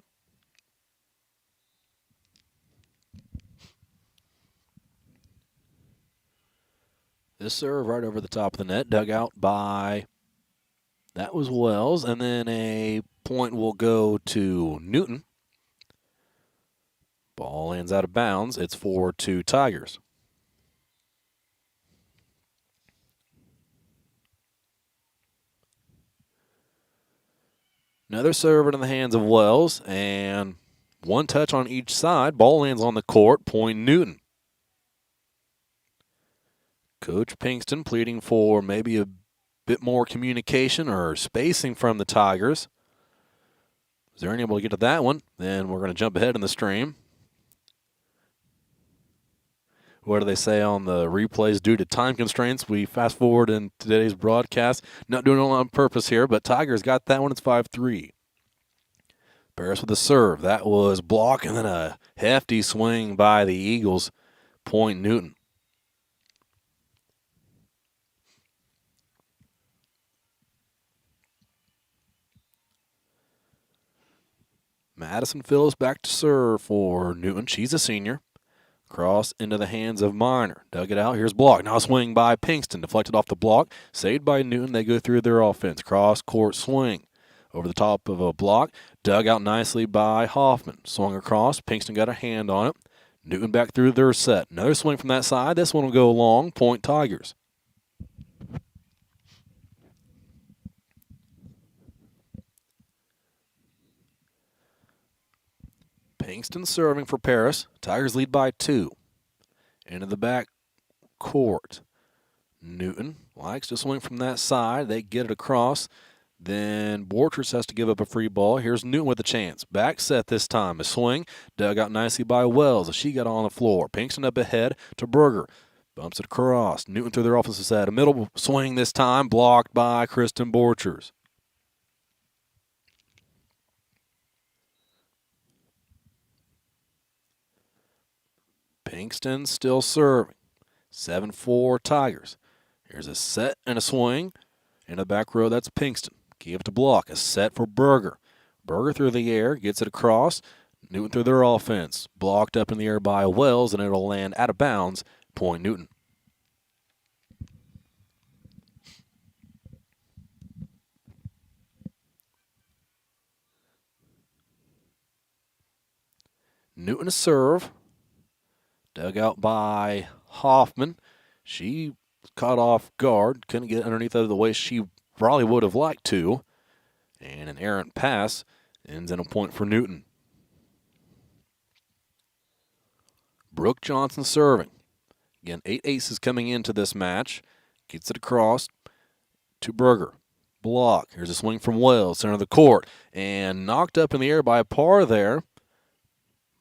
B: This serve right over the top of the net, dug out by, that was Wells, and then a point will go to Newton. Ball lands out of bounds. It's 4-2 Tigers. Another serve in the hands of Wells, and one touch on each side. Ball lands on the court, point Newton. Coach Pinkston pleading for maybe a bit more communication or spacing from the Tigers. Is there any able to get to that one? Then we're going to jump ahead in the stream. What do they say on the replays? Due to time constraints, we fast forward in today's broadcast. Not doing it on purpose here, but Tigers got that one. It's 5-3. Paris with a serve. That was block, and then a hefty swing by the Eagles. Point Newton. Madison Phillips back to serve for Newton. She's a senior. Cross into the hands of Miner. Dug it out. Here's block. Now a swing by Pinkston. Deflected off the block. Saved by Newton. They go through their offense. Cross court swing. Over the top of a block. Dug out nicely by Hoffman. Swung across. Pinkston got a hand on it. Newton back through their set. Another swing from that side. This one will go long. Point Tigers. Pinkston serving for Paris. Tigers lead by 2. Into the back court. Newton likes to swing from that side. They get it across. Then Borchers has to give up a free ball. Here's Newton with a chance. Back set this time. A swing. Dug out nicely by Wells. She got on the floor. Pinkston up ahead to Berger. Bumps it across. Newton through their offensive set. A middle swing this time. Blocked by Kristen Borchers. Pinkston still serving. 7-4 Tigers. Here's a set and a swing. In the back row, that's Pinkston. Give it to block. A set for Berger. Berger through the air. Gets it across. Newton through their offense. Blocked up in the air by Wells, and it'll land out of bounds. Point Newton. Newton a serve. Dug out by Hoffman. She caught off guard. Couldn't get underneath of the way she probably would have liked to. And an errant pass ends in a point for Newton. Brooke Johnson serving. Again, 8 aces coming into this match. Gets it across to Berger. Block. Here's a swing from Wells, center of the court. And knocked up in the air by a par there.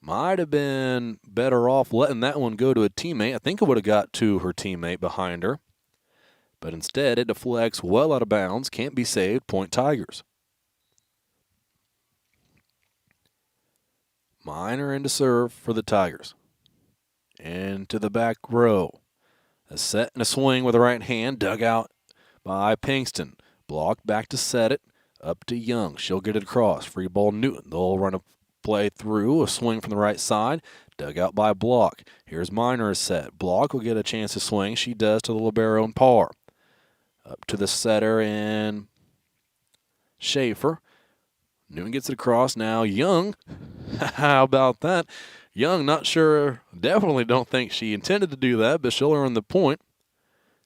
B: Might have been better off letting that one go to a teammate. I think it would have got to her teammate behind her. But instead, it deflects well out of bounds. Can't be saved. Point Tigers. Miner into serve for the Tigers. Into the back row. A set and a swing with the right hand. Dug out by Pinkston. Blocked back to set it. Up to Young. She'll get it across. Free ball Newton. They'll run a play through. A swing from the right side. Dug out by Block. Here's Miner set. Block will get a chance to swing. She does to the libero and par. Up to the setter and Schaefer. Newton gets it across. Now Young. How about that? Young, not sure. Definitely don't think she intended to do that, but she'll earn the point.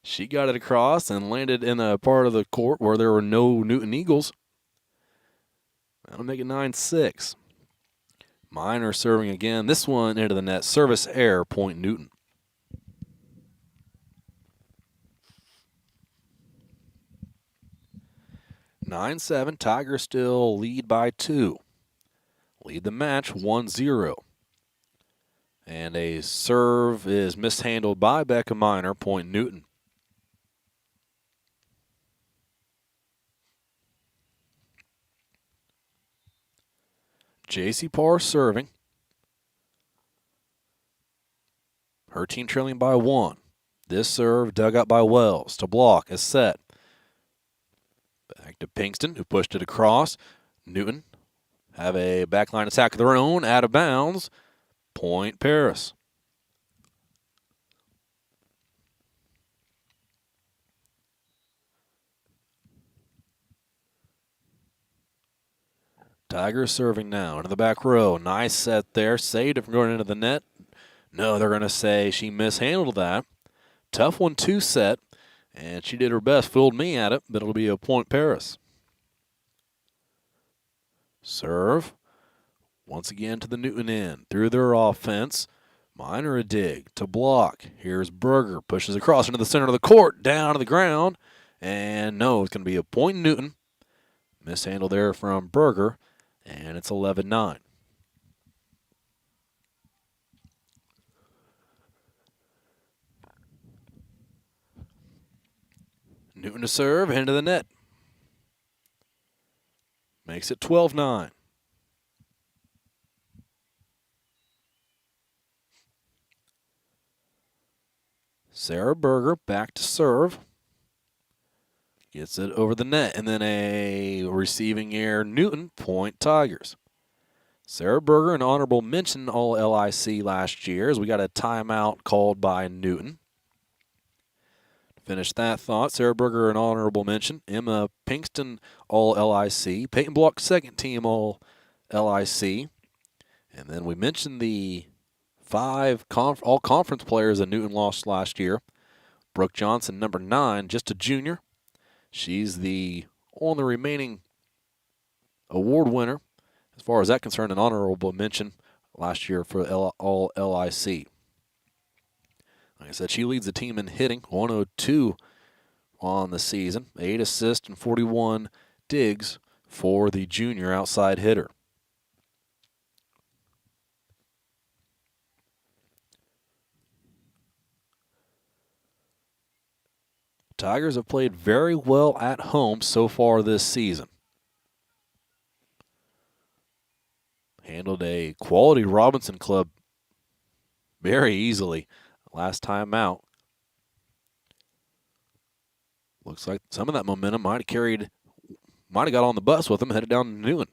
B: She got it across and landed in a part of the court where there were no Newton Eagles. That'll make it 9-6. Miner serving again. This one into the net. Service error, point Newton. 9-7. Tigers still lead by 2. Lead the match 1-0. And a serve is mishandled by Becca Minor, point Newton. J.C. Parr serving. Her team trailing by 1. This serve dug up by Wells. To block is set. Back to Pinkston, who pushed it across. Newton have a backline attack of their own, out of bounds. Point Paris. Tigers serving now into the back row. Nice set there. Saved it from going into the net. No, they're going to say she mishandled that. Tough 1-2 set, and she did her best. Fooled me at it, but it'll be a point Paris. Serve. Once again to the Newton end. Through their offense. Minor a dig. To block. Here's Berger. Pushes across into the center of the court. Down to the ground. And no, it's going to be a point Newton. Mishandle there from Berger. And it's 11-9. Newton to serve, into the net. Makes it 12-9. Sarah Berger back to serve. Gets it over the net, and then a receiving error. Newton, point Tigers. Sarah Berger, an honorable mention All-LIC last year, as we got a timeout called by Newton. Finish that thought. Sarah Berger, an honorable mention. Emma Pinkston, All-LIC. Peyton Block, second team All-LIC. And then we mentioned the 5 all-conference players that Newton lost last year. Brooke Johnson, number 9, just a junior. She's the only remaining award winner, as far as that concerned, an honorable mention last year for All-LIC. Like I said, she leads the team in hitting, 102 on the season, 8 assists and 41 digs for the junior outside hitter. Tigers have played very well at home so far this season. Handled a quality Robinson club very easily last time out. Looks like some of that momentum might have got on the bus with them, headed down to Newton.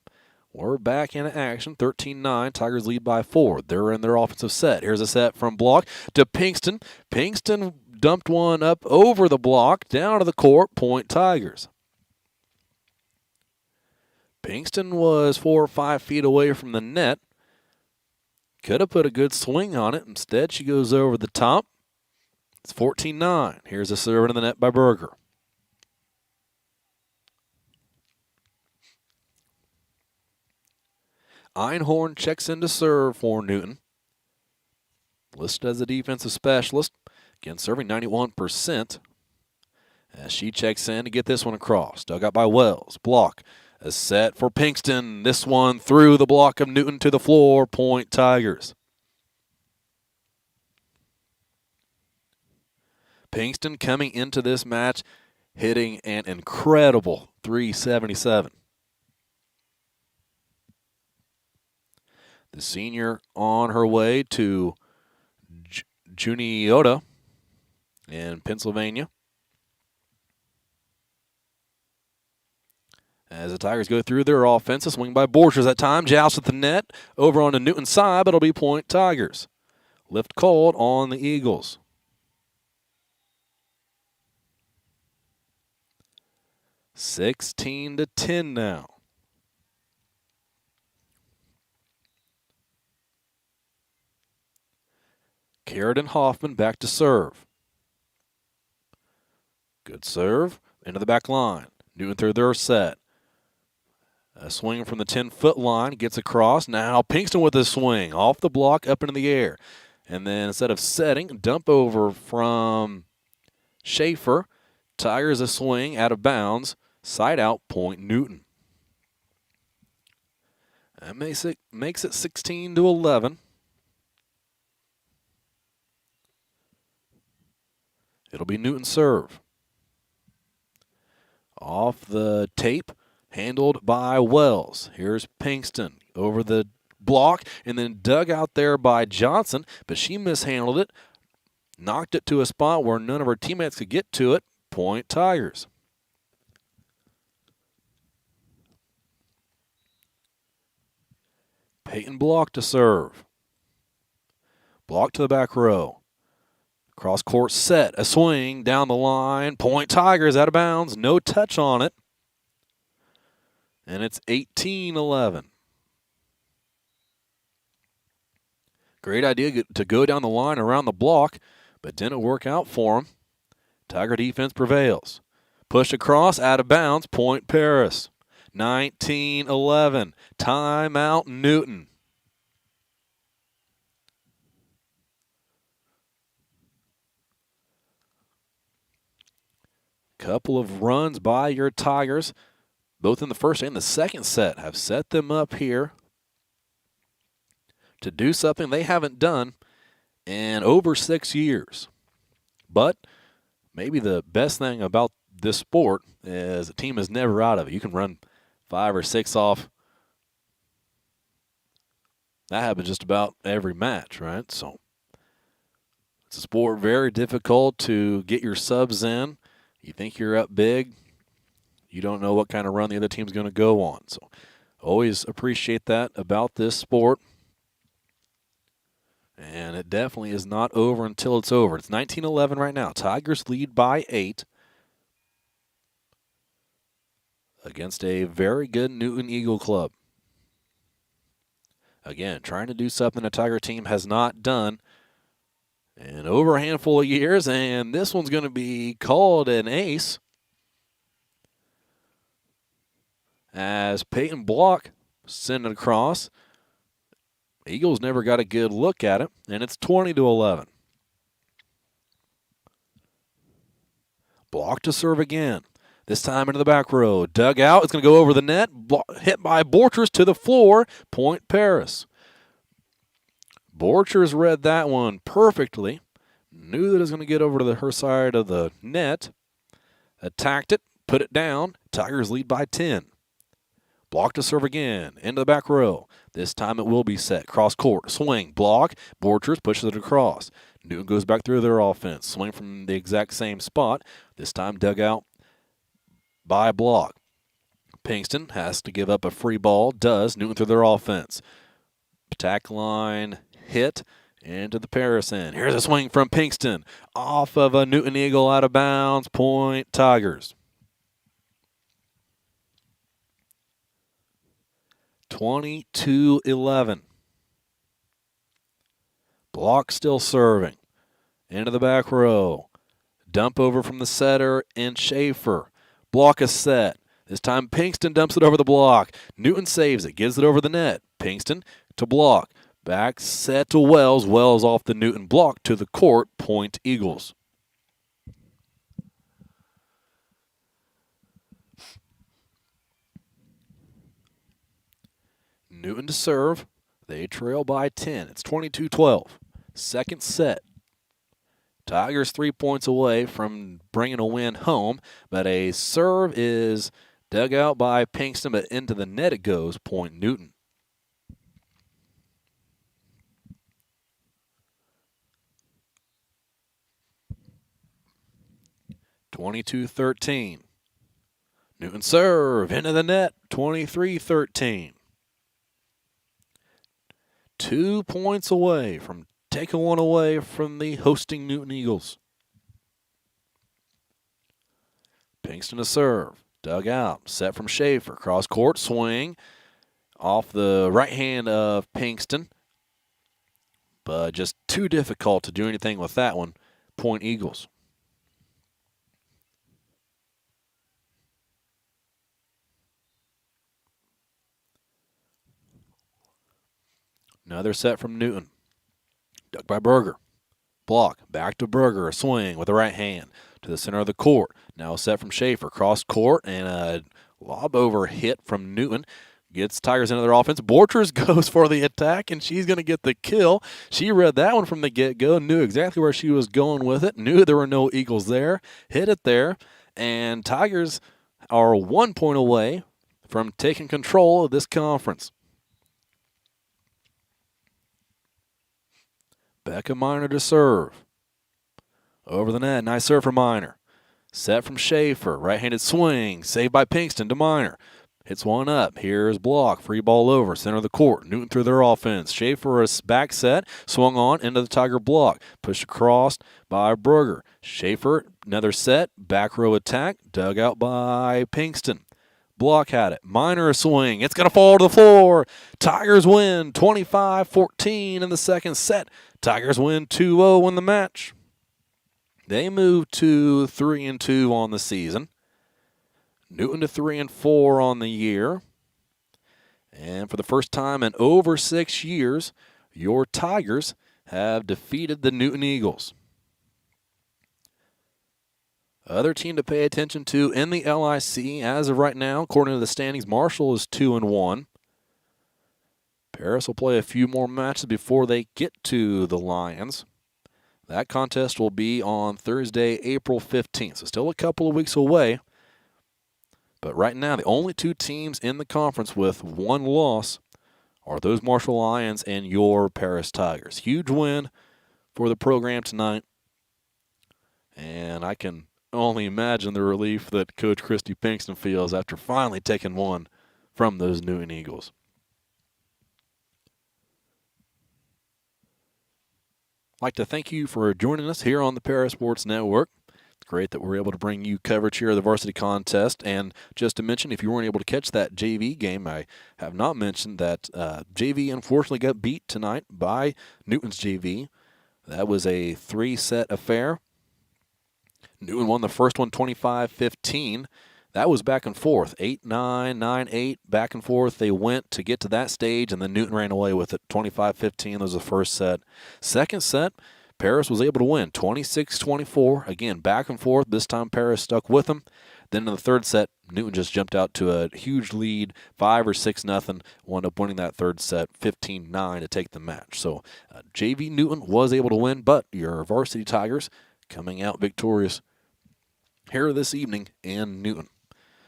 B: We're back in action, 13-9. Tigers lead by 4. They're in their offensive set. Here's a set from Block to Pinkston. Pinkston dumped one up over the block, down to the court, point Tigers. Pinkston was 4 or 5 feet away from the net. Could have put a good swing on it. Instead, she goes over the top. It's 14-9. Here's a serve into the net by Berger. Einhorn checks in to serve for Newton. Listed as a defensive specialist. Again, serving 91%. As she checks in to get this one across. Dug out by Wells. Block. A set for Pinkston. This one through the block of Newton to the floor. Point Tigers. Pinkston coming into this match hitting an incredible .377. The senior on her way to Juniota in Pennsylvania. As the Tigers go through their offense, a swing by Borchers that time. Joust at the net. Over on the Newton side, but it'll be point Tigers. Lift called on the Eagles. (16-10) now. Carradine Hoffman back to serve. Good serve. Into the back line. Newton through their set. A swing from the 10-foot line. Gets across. Now Pinkston with a swing. Off the block, up into the air. And then instead of setting, dump over from Schaefer. Tigers a swing out of bounds. Side out, point Newton. That makes it 16-11. It'll be Newton's serve. Off the tape, handled by Wells. Here's Pinkston over the block and then dug out there by Johnson, but she mishandled it, knocked it to a spot where none of her teammates could get to it. Point Tigers. Peyton Block to serve. Block to the back row. Cross court set, a swing down the line. Point Tigers out of bounds, no touch on it. And it's 18-11. Great idea to go down the line around the block, but didn't work out for him. Tiger defense prevails. Pushed across, out of bounds, point Paris. 19-11. Timeout Newton. Couple of runs by your Tigers, both in the first and the second set, have set them up here to do something they haven't done in over 6 years. But maybe the best thing about this sport is a team is never out of it. You can run 5 or 6 off. That happens just about every match, right? So it's a sport very difficult to get your subs in. You think you're up big. You don't know what kind of run the other team's going to go on. So always appreciate that about this sport. And it definitely is not over until it's over. It's 19-11 right now. Tigers lead by 8 against a very good Newton Eagle club. Again, trying to do something a Tiger team has not done in over a handful of years, and this one's going to be called an ace as Peyton Block sent it across. Eagles never got a good look at it, and it's 20-11. Block to serve again. This time into the back row. Dug out. It's going to go over the net. Hit by Borchers to the floor. Point Paris. Borchers read that one perfectly. Knew that it was going to get over to her side of the net. Attacked it. Put it down. Tigers lead by 10. Block to serve again. Into the back row. This time it will be set. Cross court. Swing. Block. Borchers pushes it across. Newton goes back through their offense. Swing from the exact same spot. This time dug out by Block. Pinkston has to give up a free ball. Does. Newton through their offense. Attack line hit into the Paris end. Here's a swing from Pinkston. Off of a Newton Eagle out of bounds. Point Tigers. 22-11. Block still serving. Into the back row. Dump over from the setter and Schaefer. Block is set. This time Pinkston dumps it over the block. Newton saves it. Gives it over the net. Pinkston to Block. Back set to Wells. Wells off the Newton block to the court. Point Eagles. Newton to serve. They trail by 10. It's 22-12. Second set. Tigers 3 points away from bringing a win home, but a serve is dug out by Pinkston, but into the net it goes. Point Newton. (22-13). Newton serve into the net. 23-13. 2 points away from taking one away from the hosting Newton Eagles. Pinkston to serve. Dug out. Set from Schaefer. Cross court swing. Off the right hand of Pinkston. But just too difficult to do anything with that one. Point Eagles. Another set from Newton. Dug by Berger. Block. Back to Berger. A swing with the right hand. to the center of the court. Now set from Schaefer. Cross court and a lob over hit from Newton. Gets Tigers into their offense. Borchers goes for the attack, and she's going to get the kill. She read that one from the get-go, knew exactly where she was going with it, knew there were no Eagles there, hit it there, and Tigers are 1 point away from taking control of this conference. Becca Minor to serve. Over the net, nice serve for Minor. Set from Schaefer, right-handed swing, saved by Pinkston to Minor. Hits one up. Here's block. Free ball over. Center of the court. Newton through their offense. Schaefer a back set. Swung on into the Tiger block. Pushed across by Brugger. Schaefer, another set. Back row attack. Dug out by Pinkston. Block had it. Minor a swing. It's going to fall to the floor. Tigers win 25-14 in the second set. Tigers win 2-0 in the match. They move to 3-2 on the season. Newton to 3-4 on the year. And for the first time in over 6 years, your Tigers have defeated the Newton Eagles. Other team to pay attention to in the LIC as of right now, according to the standings, Marshall is 2-1. Paris will play a few more matches before they get to the Lions. That contest will be on Thursday, April 15th, so still a couple of weeks away. But right now, the only two teams in the conference with one loss are those Marshall Lions and your Paris Tigers. Huge win for the program tonight. And I can only imagine the relief that Coach Christy Pinkston feels after finally taking one from those Newton Eagles. I'd like to thank you for joining us here on the Paris Sports Network. It's great that we're able to bring you coverage here of the varsity contest. And just to mention, if you weren't able to catch that JV game, I have not mentioned that JV unfortunately got beat tonight by Newton's JV. That was a 3-set affair. Newton won the first one 25-15. That was back and forth, 8-9, 9-8, back and forth. They went to get to that stage, and then Newton ran away with it, 25-15. That was the first set. Second set, Paris was able to win, 26-24. Again, back and forth. This time Paris stuck with them. Then in the third set, Newton just jumped out to a huge lead, 5 or 6-0. Wound up winning that third set, 15-9 to take the match. So JV Newton was able to win, but your varsity Tigers coming out victorious here this evening in Newton.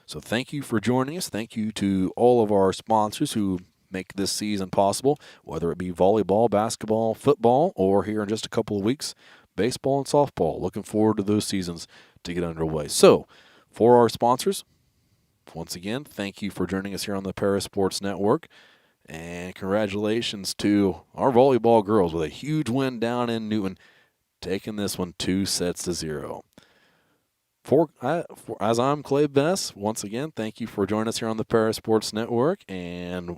B: So thank you for joining us. Thank you to all of our sponsors who make this season possible, whether it be volleyball, basketball, football, or here in just a couple of weeks, baseball and softball. Looking forward to those seasons to get underway. So for our sponsors, once again, thank you for joining us here on the Paris Sports Network. And congratulations to our volleyball girls with a huge win down in Newton, taking this one 2-0. As I'm Clay Bess, once again, thank you for joining us here on the Paris Sports Network, and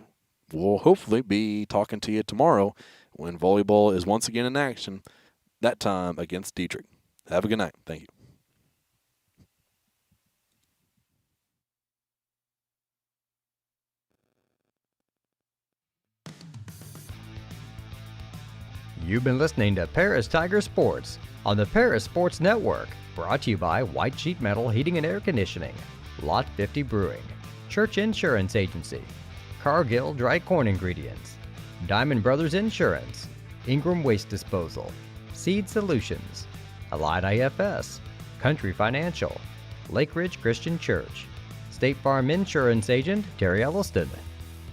B: we'll hopefully be talking to you tomorrow when volleyball is once again in action, that time against Dietrich. Have a good night. Thank you.
A: You've been listening to Paris Tiger Sports on the Paris Sports Network, brought to you by White Sheet Metal Heating and Air Conditioning, Lot 50 Brewing, Church Insurance Agency, Cargill Dry Corn Ingredients, Diamond Brothers Insurance, Ingram Waste Disposal, Seed Solutions, Allied IFS, Country Financial, Lake Ridge Christian Church, State Farm Insurance Agent Terry Elliston,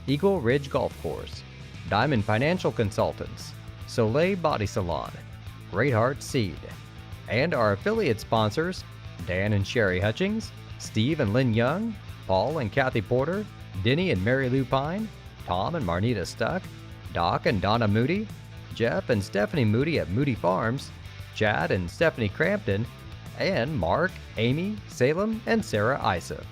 A: Eagle Ridge Golf Course, Diamond Financial Consultants, Soleil Body Salon, Great Heart Seed, and our affiliate sponsors, Dan and Sherry Hutchings, Steve and Lynn Young, Paul and Kathy Porter, Denny and Mary Lou Pine, Tom and Marnita Stuck, Doc and Donna Moody, Jeff and Stephanie Moody at Moody Farms, Chad and Stephanie Crampton, and Mark, Amy, Salem, and Sarah Isa.